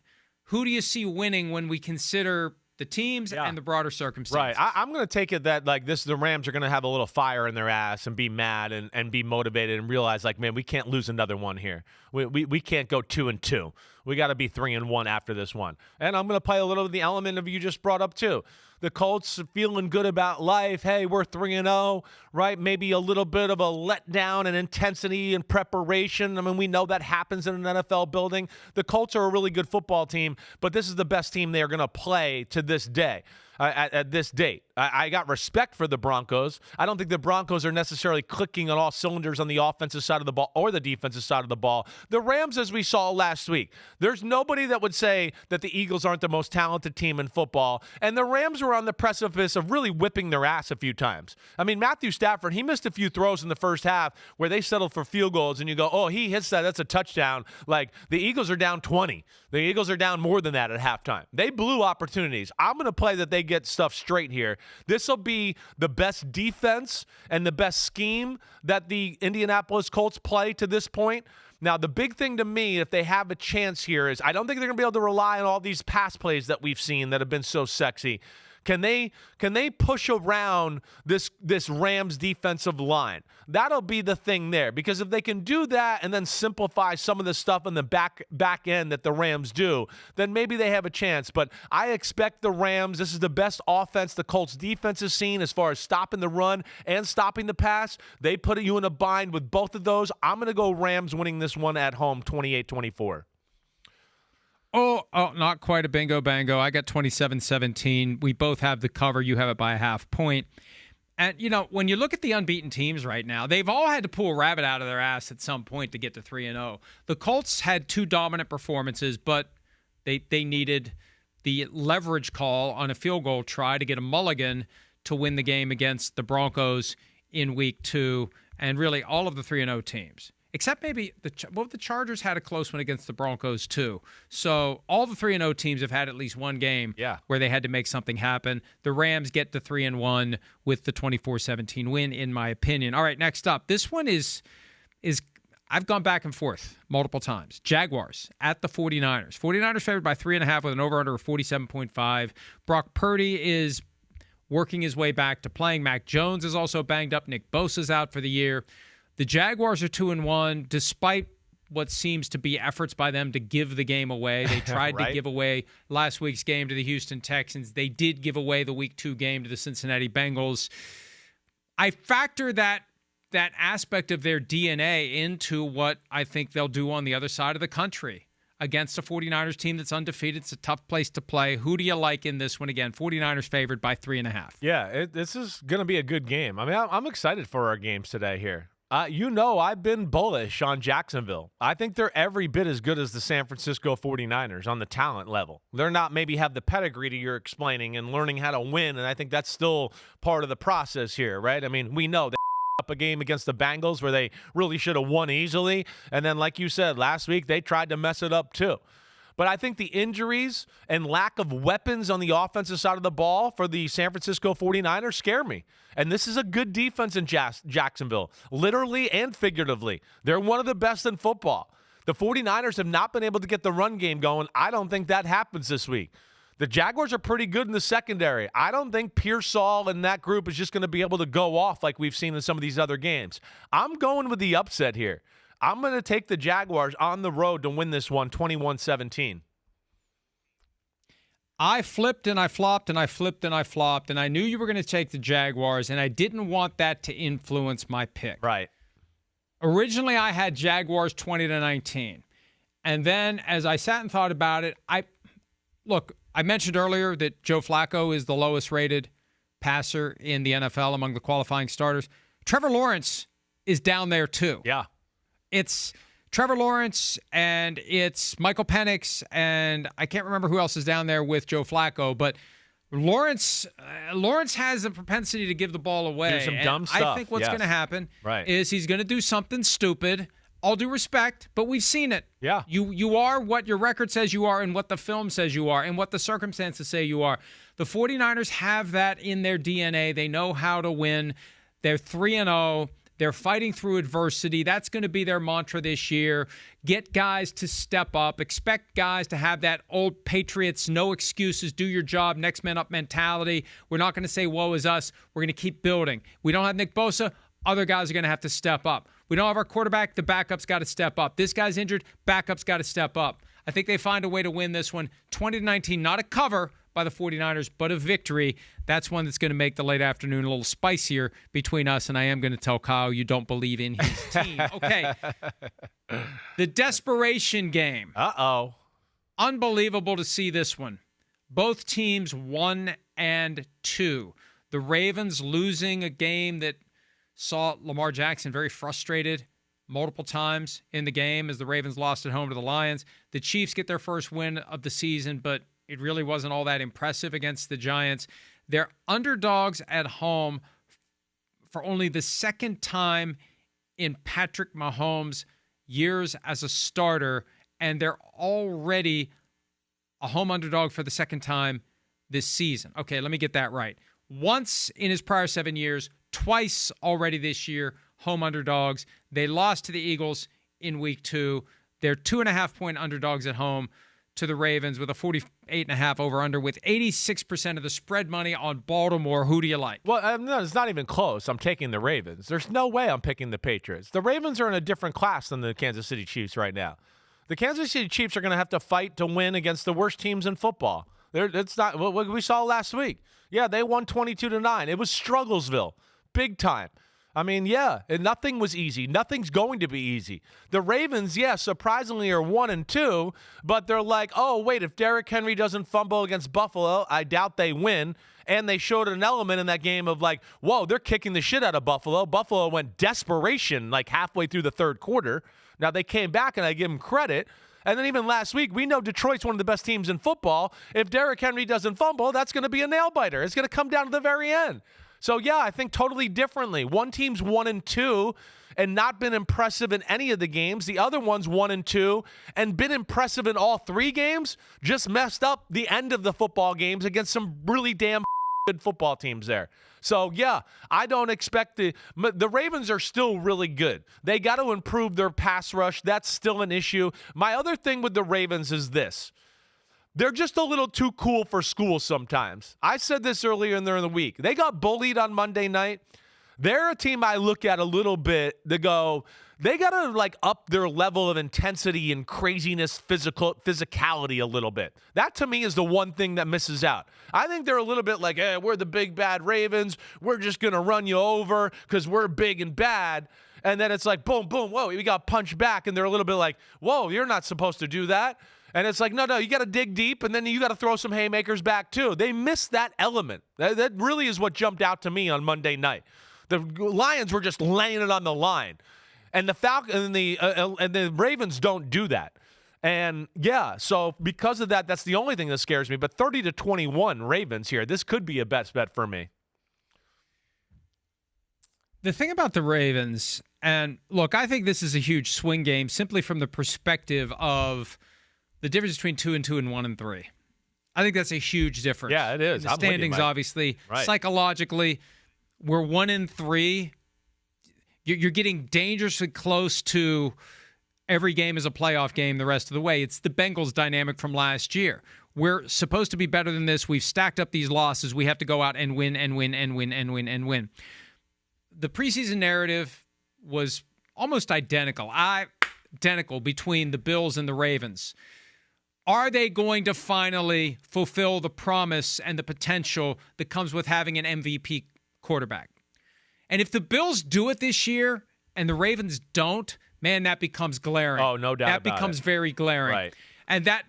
D: Who do you see winning when we consider the teams and the broader circumstances?
E: Right. I'm going to take it that, like, the Rams are going to have a little fire in their ass and be mad and be motivated and realize, like, man, we can't lose another one here. We can't go 2-2. We got to be 3-1 after this one. And I'm going to play a little of the element of you just brought up, too. The Colts feeling good about life. Hey, we're 3-0, right? Maybe a little bit of a letdown and intensity and preparation. I mean, we know that happens in an NFL building. The Colts are a really good football team, but this is the best team they are going to play to this day. At this date. I got respect for the Broncos. I don't think the Broncos are necessarily clicking on all cylinders on the offensive side of the ball or the defensive side of the ball. The Rams, as we saw last week, there's nobody that would say that the Eagles aren't the most talented team in football, and the Rams were on the precipice of really whipping their ass a few times. I mean, Matthew Stafford, he missed a few throws in the first half where they settled for field goals, and you go, oh, he hits that, that's a touchdown. Like, the Eagles are down 20. The Eagles are down more than that at halftime. They blew opportunities. I'm going to play that they get stuff straight here. This will be the best defense and the best scheme that the Indianapolis Colts play to this point. Now, the big thing to me, if they have a chance here, is I don't think they're going to be able to rely on all these pass plays that we've seen that have been so sexy. Can they push around this Rams defensive line? That'll be the thing there, because if they can do that and then simplify some of the stuff in the back end that the Rams do, then maybe they have a chance. But I expect the Rams, this is the best offense the Colts defense has seen as far as stopping the run and stopping the pass. They put you in a bind with both of those. I'm going to go Rams winning this one at home 28-24.
D: Oh, not quite a bingo bango. I got 27-17. We both have the cover. You have it by a half point. And, you know, when you look at the unbeaten teams right now, they've all had to pull a rabbit out of their ass at some point to get to 3-0. The Colts had 2 dominant performances, but they needed the leverage call on a field goal try to get a mulligan to win the game against the Broncos in week 2, and really all of the 3-0 teams. Except maybe the Chargers had a close one against the Broncos too. So all the 3-0 teams have had at least one game where they had to make something happen. The Rams get to 3-1 with the 24-17 win, in my opinion. All right, next up. This one is I've gone back and forth multiple times. Jaguars at the 49ers. 49ers favored by 3.5 with an over-under of 47.5. Brock Purdy is working his way back to playing. Mac Jones is also banged up. Nick Bosa's out for the year. The Jaguars are 2-1, despite what seems to be efforts by them to give the game away. They tried to give away last week's game to the Houston Texans. They did give away the Week 2 game to the Cincinnati Bengals. I factor that aspect of their DNA into what I think they'll do on the other side of the country against a 49ers team that's undefeated. It's a tough place to play. Who do you like in this one again? 49ers favored by 3.5.
E: Yeah, this is going to be a good game. I mean, I'm excited for our games today here. I've been bullish on Jacksonville. I think they're every bit as good as the San Francisco 49ers on the talent level. They're not maybe have the pedigree that you're explaining and learning how to win, and I think that's still part of the process here, right? I mean, we know they up a game against the Bengals where they really should have won easily. And then, like you said, last week, they tried to mess it up too. But I think the injuries and lack of weapons on the offensive side of the ball for the San Francisco 49ers scare me. And this is a good defense in Jacksonville, literally and figuratively. They're one of the best in football. The 49ers have not been able to get the run game going. I don't think that happens this week. The Jaguars are pretty good in the secondary. I don't think Pearsall and that group is just going to be able to go off like we've seen in some of these other games. I'm going with the upset here. I'm going to take the Jaguars on the road to win this one 21-17.
D: I flipped and I flopped and I flipped and I flopped, and I knew you were going to take the Jaguars, and I didn't want that to influence my pick.
E: Right.
D: Originally, I had Jaguars 20-19. And then as I sat and thought about it, I mentioned earlier that Joe Flacco is the lowest rated passer in the NFL among the qualifying starters. Trevor Lawrence is down there too.
E: Yeah.
D: It's Trevor Lawrence and it's Michael Penix, and I can't remember who else is down there with Joe Flacco, but Lawrence has a propensity to give the ball away.
E: Do some dumb stuff.
D: I think what's going to happen is he's going to do something stupid. All due respect, but we've seen it.
E: Yeah.
D: You are what your record says you are and what the film says you are and what the circumstances say you are. The 49ers have that in their DNA. They know how to win. They're 3-0. They're fighting through adversity. That's going to be their mantra this year. Get guys to step up. Expect guys to have that old Patriots, no excuses, do your job, next man up mentality. We're not going to say, woe is us. We're going to keep building. We don't have Nick Bosa. Other guys are going to have to step up. We don't have our quarterback. The backup's got to step up. This guy's injured. Backup's got to step up. I think they find a way to win this one 20-19. Not a cover by the 49ers, but a victory. That's one that's going to make the late afternoon a little spicier between us, and I am going to tell Kyle you don't believe in his team. Okay. The desperation game.
E: Uh-oh.
D: Unbelievable to see this one. Both teams 1-2. The Ravens losing a game that saw Lamar Jackson very frustrated multiple times in the game as the Ravens lost at home to the Lions. The Chiefs get their first win of the season, but it really wasn't all that impressive against the Giants. They're underdogs at home for only the second time in Patrick Mahomes' years as a starter, and they're already a home underdog for the second time this season. Okay, let me get that right. Once in his prior 7 years, twice already this year, home underdogs. They lost to the Eagles in week 2. They're 2.5-point underdogs at home to the Ravens with a 48.5 over-under with 86% of the spread money on Baltimore. Who do you like?
E: Well, no, it's not even close. I'm taking the Ravens. There's no way I'm picking the Patriots. The Ravens are in a different class than the Kansas City Chiefs right now. The Kansas City Chiefs are going to have to fight to win against the worst teams in football. It's not what we saw last week. Yeah, they won 22-9. It was Strugglesville, big time. I mean, yeah, and nothing was easy. Nothing's going to be easy. The Ravens, yeah, surprisingly are 1-2, but they're like, oh, wait, if Derrick Henry doesn't fumble against Buffalo, I doubt they win. And they showed an element in that game of like, whoa, they're kicking the shit out of Buffalo. Buffalo went desperation like halfway through the third quarter. Now they came back, and I give them credit. And then even last week, we know Detroit's one of the best teams in football. If Derrick Henry doesn't fumble, that's going to be a nail-biter. It's going to come down to the very end. So, yeah, I think totally differently. One team's 1-2 and not been impressive in any of the games. The other one's 1-2 and been impressive in all 3 games, just messed up the end of the football games against some really damn good football teams there. So, yeah, I don't expect the Ravens are still really good. They got to improve their pass rush. That's still an issue. My other thing with the Ravens is this. They're just a little too cool for school sometimes. I said this earlier in the week. They got bullied on Monday night. They're a team I look at a little bit to go, they got to like up their level of intensity and craziness, physicality a little bit. That to me is the one thing that misses out. I think they're a little bit like, hey, we're the big bad Ravens. We're just going to run you over because we're big and bad. And then it's like, boom, boom, whoa, we got punched back. And they're a little bit like, whoa, you're not supposed to do that. And it's like, no, you got to dig deep, and then you got to throw some haymakers back too. They missed that element. That really is what jumped out to me on Monday night. The Lions were just laying it on the line, and the Falcons and the Ravens don't do that. And yeah, so because of that, that's the only thing that scares me. But 30-21 Ravens here. This could be a best bet for me.
D: The thing about the Ravens, and look, I think this is a huge swing game simply from the perspective of the difference between 2-2 and 1-3. I think that's a huge difference.
E: Yeah, it is.
D: In the standings, obviously.
E: Right.
D: Psychologically, we're 1-3. You're getting dangerously close to every game is a playoff game the rest of the way. It's the Bengals dynamic from last year. We're supposed to be better than this. We've stacked up these losses. We have to go out and win and win and win and win and win. The preseason narrative was almost identical between the Bills and the Ravens. Are they going to finally fulfill the promise and the potential that comes with having an MVP quarterback? And if the Bills do it this year and the Ravens don't, man, that becomes glaring.
E: Oh, no doubt about it.
D: That becomes very glaring.
E: Right.
D: And that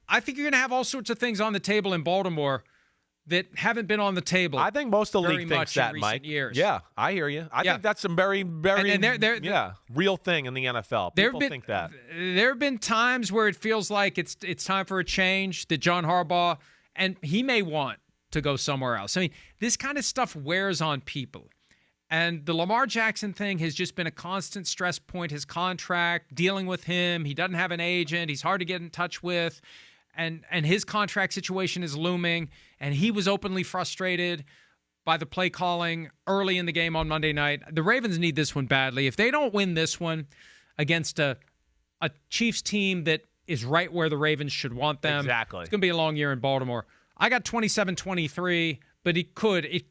D: I think you're going to have all sorts of things on the table in Baltimore that haven't been on the table.
E: I think most of the league thinks that, Mike.
D: Years.
E: Yeah, I hear you. I think that's some very, very real thing in the NFL. People think that.
D: There have been times where it feels like it's time for a change, that John Harbaugh, and he may want to go somewhere else. I mean, this kind of stuff wears on people. And the Lamar Jackson thing has just been a constant stress point. His contract, dealing with him, he doesn't have an agent, he's hard to get in touch with. And his contract situation is looming, and he was openly frustrated by the play calling early in the game on Monday night. The Ravens need this one badly. If they don't win this one against a Chiefs team that is right where the Ravens should want them,
E: exactly,
D: it's going to be a long year in Baltimore. I got 27-23, but it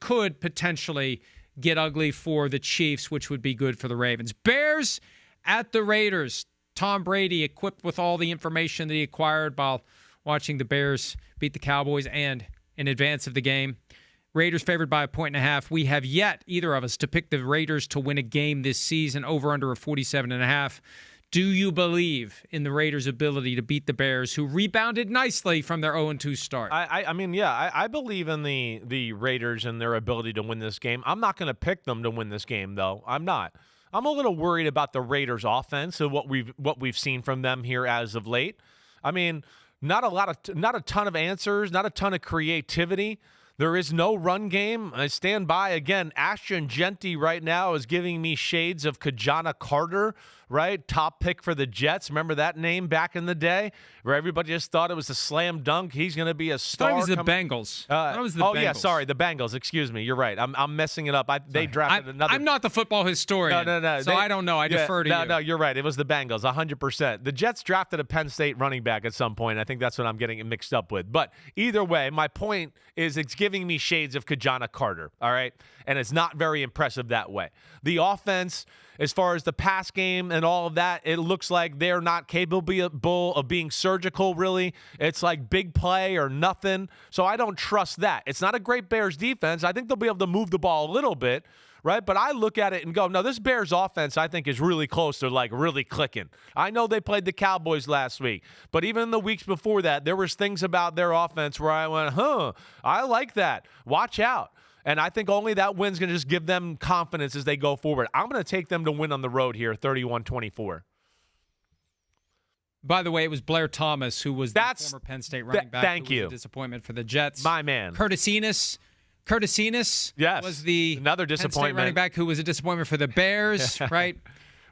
D: could potentially get ugly for the Chiefs, which would be good for the Ravens. Bears at the Raiders. Tom Brady equipped with all the information that he acquired while watching the Bears beat the Cowboys and in advance of the game. Raiders favored by 1.5. We have yet, either of us, to pick the Raiders to win a game this season, over under a 47.5. Do you believe in the Raiders' ability to beat the Bears, who rebounded nicely from their 0-2 start?
E: I believe in the Raiders and their ability to win this game. I'm not going to pick them to win this game, though. I'm not. I'm a little worried about the Raiders' offense and what we've seen from them here as of late. I mean, not a ton of answers, not a ton of creativity. There is no run game. I stand by. Again, Ashton Genty right now is giving me shades of Kajana Carter, right? Top pick for the Jets. Remember that name back in the day where everybody just thought it was a slam dunk? He's going to be a star.
D: That was the Bengals.
E: Yeah, sorry, the Bengals. Excuse me. You're right. I'm messing it up. They drafted another.
D: I'm not the football historian.
E: No.
D: So I don't know. I defer to you.
E: No, you're right. It was the Bengals, 100%. The Jets drafted a Penn State running back at some point. I think that's what I'm getting it mixed up with. But either way, my point is it's giving me shades of Kajana Carter, all right? And it's not very impressive that way. The offense, as far as the pass game and all of that, it looks like they're not capable of being surgical, really. It's like big play or nothing. So I don't trust that. It's not a great Bears defense. I think they'll be able to move the ball a little bit, right? But I look at it and go, no, this Bears offense, I think, is really close to, like, really clicking. I know they played the Cowboys last week, but even in the weeks before that, there was things about their offense where I went, I like that. Watch out. And I think only that win's going to just give them confidence as they go forward. I'm going to take them to win on the road here, 31-24.
D: By the way, it was Blair Thomas who was the former Penn State running back.
E: Thank you.
D: Was a disappointment for the Jets.
E: My man.
D: Curtis Enis was the
E: another
D: Penn State
E: disappointment.
D: running back who was a disappointment for the Bears, right?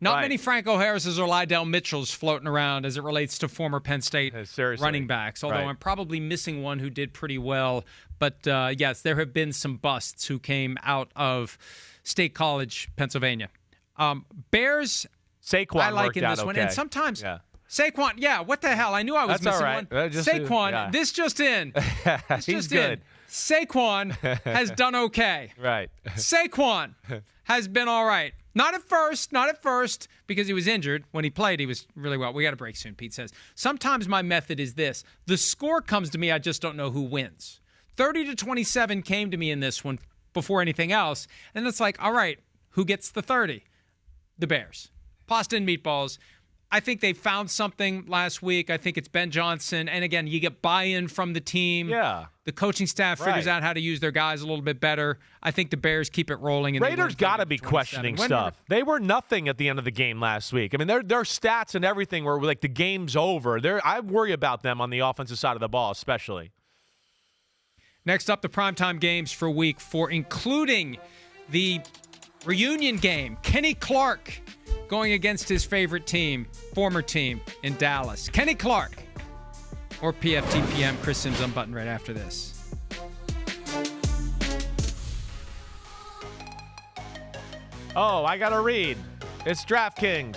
D: Not many Franco Harrises or Lydell Mitchells floating around as it relates to former Penn State running backs, although I'm probably missing one who did pretty well. But, yes, there have been some busts who came out of State College, Pennsylvania. Bears,
E: Saquon
D: I like
E: worked
D: in this
E: out
D: one.
E: okay.
D: And sometimes Saquon, what the hell? I knew I was
E: That's
D: missing
E: all right.
D: one. Saquon, this just in.
E: He's good.
D: Saquon has done okay.
E: Right.
D: Saquon has been all right. Not at first, because he was injured. When he played, he was really well. We got a break soon, Pete says. Sometimes my method is this. The score comes to me, I just don't know who wins. 30-27 came to me in this one before anything else. And it's like, all right, who gets the 30? The Bears. Pasta and meatballs. I think they found something last week. I think it's Ben Johnson. And again, you get buy-in from the team.
E: Yeah.
D: The coaching staff figures out how to use their guys a little bit better. I think the Bears keep it rolling. And
E: Raiders got to be questioning stuff. They were nothing at the end of the game last week. I mean, their stats and everything were like the game's over. I worry about them on the offensive side of the ball, especially.
D: Next up, the primetime games for week 4, including the Reunion game. Kenny Clark going against his favorite team, former team in Dallas. Kenny Clark or PFTPM. Chris Sims Unbuttoned right after this.
E: Oh, I got to read. It's DraftKings.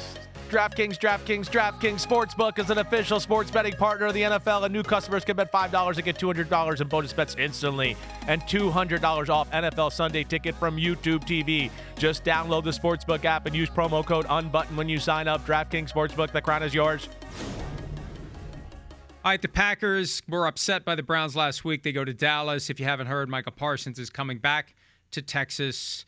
E: DraftKings Sportsbook is an official sports betting partner of the NFL, and new customers can bet $5 and get $200 in bonus bets instantly and $200 off NFL Sunday Ticket from YouTube TV. Just download the Sportsbook app and use promo code UNBUTTONED when you sign up. DraftKings Sportsbook, the crown is yours.
D: All right, the Packers were upset by the Browns last week. They go to Dallas. If you haven't heard, Micah Parsons is coming back to Texas.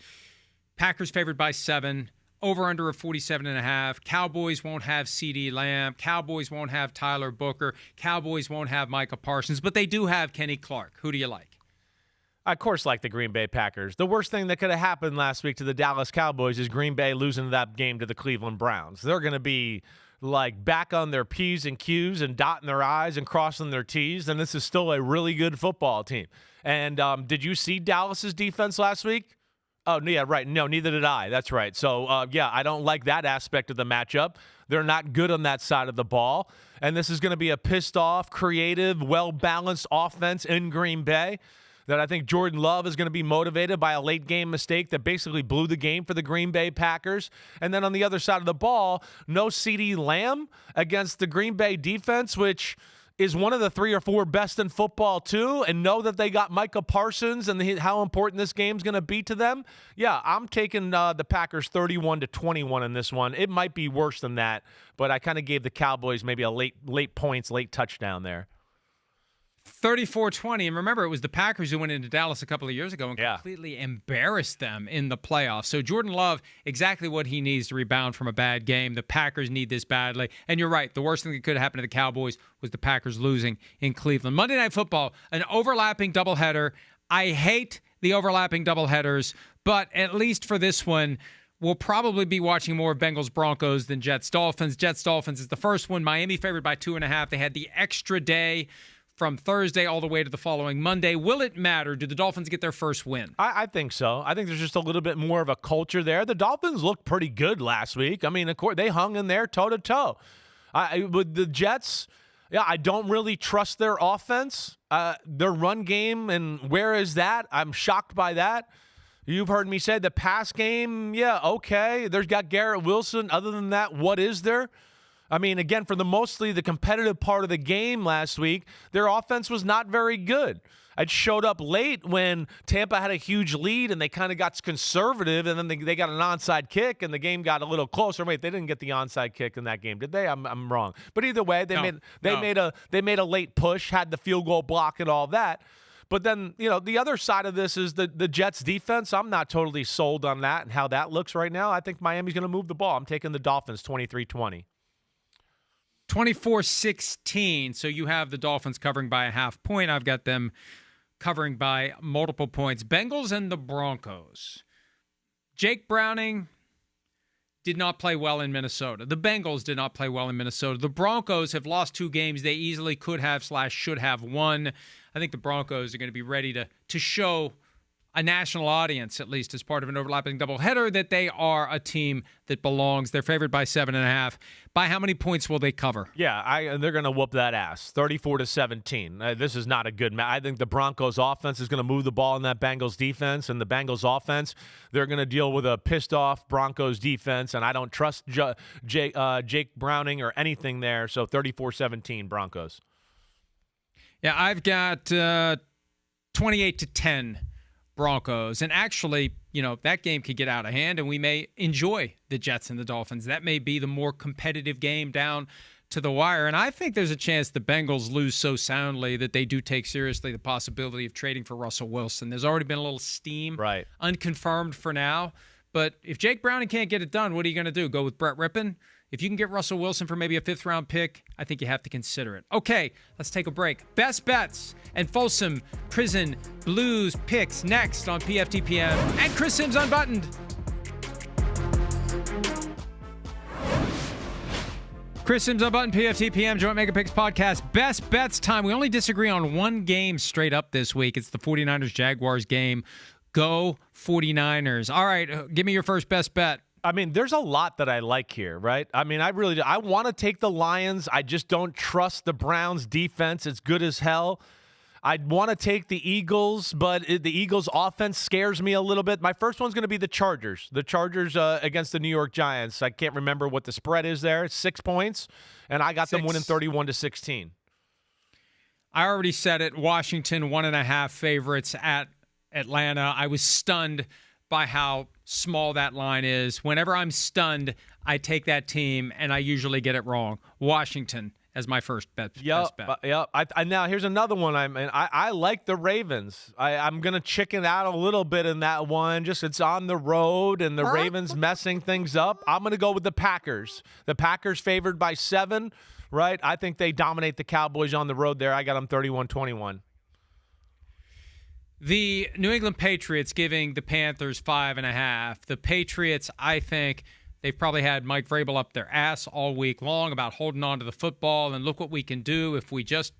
D: Packers favored by 7. Over under of 47.5. Cowboys won't have CeeDee Lamb. Cowboys won't have Tyler Booker. Cowboys won't have Micah Parsons, but they do have Kenny Clark. Who do you like?
E: I, of course, like the Green Bay Packers. The worst thing that could have happened last week to the Dallas Cowboys is Green Bay losing that game to the Cleveland Browns. They're going to be like back on their P's and Q's and dotting their I's and crossing their T's, and this is still a really good football team. And did you see Dallas's defense last week? Oh, yeah, right. No, neither did I. That's right. So, yeah, I don't like that aspect of the matchup. They're not good on that side of the ball. And this is going to be a pissed-off, creative, well-balanced offense in Green Bay that I think Jordan Love is going to be motivated by a late-game mistake that basically blew the game for the Green Bay Packers. And then on the other side of the ball, no CeeDee Lamb against the Green Bay defense, which is one of the 3 or 4 best in football, too, and know that they got Micah Parsons and how important this game's going to be to them. Yeah, I'm taking the Packers 31-21 in this one. It might be worse than that, but I kind of gave the Cowboys maybe a late touchdown there.
D: 34-20. And remember, it was the Packers who went into Dallas a couple of years ago and completely embarrassed them in the playoffs. So Jordan Love, exactly what he needs to rebound from a bad game. The Packers need this badly. And you're right. The worst thing that could have happened to the Cowboys was the Packers losing in Cleveland. Monday Night Football, an overlapping doubleheader. I hate the overlapping doubleheaders, but at least for this one, we'll probably be watching more of Bengals Broncos than Jets Dolphins. Jets Dolphins is the first one. Miami favored by 2.5. They had the extra day from Thursday all the way to the following Monday. Will it matter? Do the Dolphins get their first win?
E: I think so. I think there's just a little bit more of a culture there. The Dolphins looked pretty good last week. I mean, of course, they hung in there toe-to-toe. With the Jets, yeah, I don't really trust their offense. Their run game, and where is that? I'm shocked by that. You've heard me say the pass game, yeah, okay. There's got Garrett Wilson. Other than that, what is there? I mean, again, for mostly the competitive part of the game last week, their offense was not very good. It showed up late when Tampa had a huge lead and they kind of got conservative, and then they got an onside kick and the game got a little closer. Wait, they didn't get the onside kick in that game, did they? I'm wrong. But either way, they made a late push, had the field goal block and all that. But then, the other side of this is the Jets defense. I'm not totally sold on that and how that looks right now. I think Miami's going to move the ball. I'm taking the Dolphins 23-20.
D: 24-16, so you have the Dolphins covering by a half point. I've got them covering by multiple points. Bengals and the Broncos. Jake Browning did not play well in Minnesota. The Bengals did not play well in Minnesota. The Broncos have lost 2 games they easily could have / should have won. I think the Broncos are going to be ready to show a national audience, at least as part of an overlapping doubleheader, that they are a team that belongs. They're favored by 7.5. By how many points will they cover?
E: Yeah, they're going to whoop that ass, 34-17. This is not a good match. I think the Broncos offense is going to move the ball in that Bengals defense, and the Bengals offense, they're going to deal with a pissed-off Broncos defense, and I don't trust Jake Browning or anything there, so 34-17 Broncos.
D: Yeah, I've got 28-10 Broncos. And actually, that game could get out of hand, and we may enjoy the Jets and the Dolphins. That may be the more competitive game down to the wire. And I think there's a chance the Bengals lose so soundly that they do take seriously the possibility of trading for Russell Wilson. There's already been a little steam,
E: right,
D: unconfirmed for now. But if Jake Browning can't get it done, what are you going to do? Go with Brett Rippon? If you can get Russell Wilson for maybe a 5th-round pick, I think you have to consider it. Okay, let's take a break. Best bets and Folsom Prison Blues picks next on PFTPM and Chris Sims Unbuttoned. Chris Sims Unbuttoned, PFTPM, Joint Mega Picks Podcast. Best bets time. We only disagree on one game straight up this week. It's the 49ers-Jaguars game. Go 49ers. All right, give me your first best bet.
E: I mean, there's a lot that I like here, right? I mean, I really do. I want to take the Lions. I just don't trust the Browns' defense. It's good as hell. I'd want to take the Eagles, but the Eagles' offense scares me a little bit. My first one's going to be the Chargers. The Chargers against the New York Giants. I can't remember what the spread is there. It's 6 points, and I got them winning 31-16.
D: I already said it. Washington 1.5 favorites at Atlanta. I was stunned by how small that line is. Whenever I'm stunned, I take that team, and I usually get it wrong. Washington as my first bet. Best bet.
E: Now, here's another one. I like the Ravens. I'm going to chicken out a little bit in that one. Just it's on the road, and the Ravens messing things up. I'm going to go with the Packers. The Packers favored by 7, right? I think they dominate the Cowboys on the road there. I got them 31-21.
D: The New England Patriots giving the Panthers 5.5. The Patriots, I think, they've probably had Mike Vrabel up their ass all week long about holding on to the football and look what we can do if we just,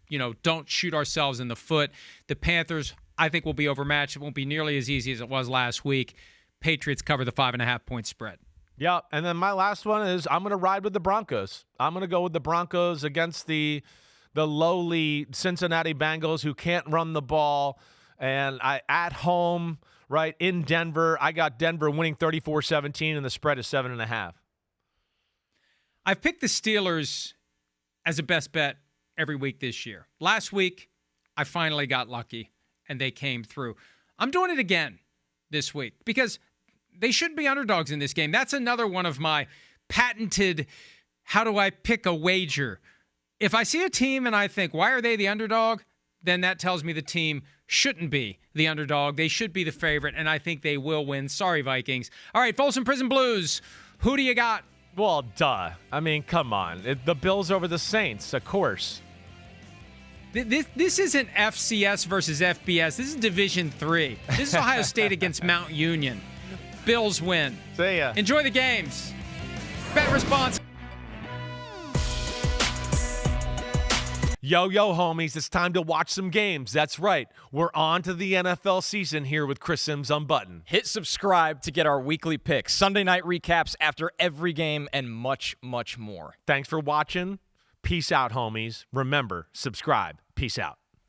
D: don't shoot ourselves in the foot. The Panthers, I think, will be overmatched. It won't be nearly as easy as it was last week. Patriots cover the 5.5-point spread.
E: Yeah, and then my last one is I'm going to ride with the Broncos. I'm going to go with the Broncos against the lowly Cincinnati Bengals who can't run the ball. And at home, right, in Denver, I got Denver winning 34-17, and the spread is 7.5.
D: I've picked the Steelers as a best bet every week this year. Last week, I finally got lucky, and they came through. I'm doing it again this week because they shouldn't be underdogs in this game. That's another one of my patented, how do I pick a wager? If I see a team and I think, why are they the underdog? Then that tells me the team shouldn't be the underdog. They should be the favorite, and I think they will win. Sorry, Vikings. All right, Folsom Prison Blues. Who do you got?
E: Well, duh. I mean, come on. The Bills over the Saints, of course.
D: This isn't FCS versus FBS. This is Division III. This is Ohio State against Mount Union. Bills win.
E: See ya.
D: Enjoy the games. Bet response.
E: Yo, homies, it's time to watch some games. That's right. We're on to the NFL season here with Chris Sims Unbuttoned.
F: Hit subscribe to get our weekly picks, Sunday night recaps after every game, and much, much more.
E: Thanks for watching. Peace out, homies. Remember, subscribe. Peace out.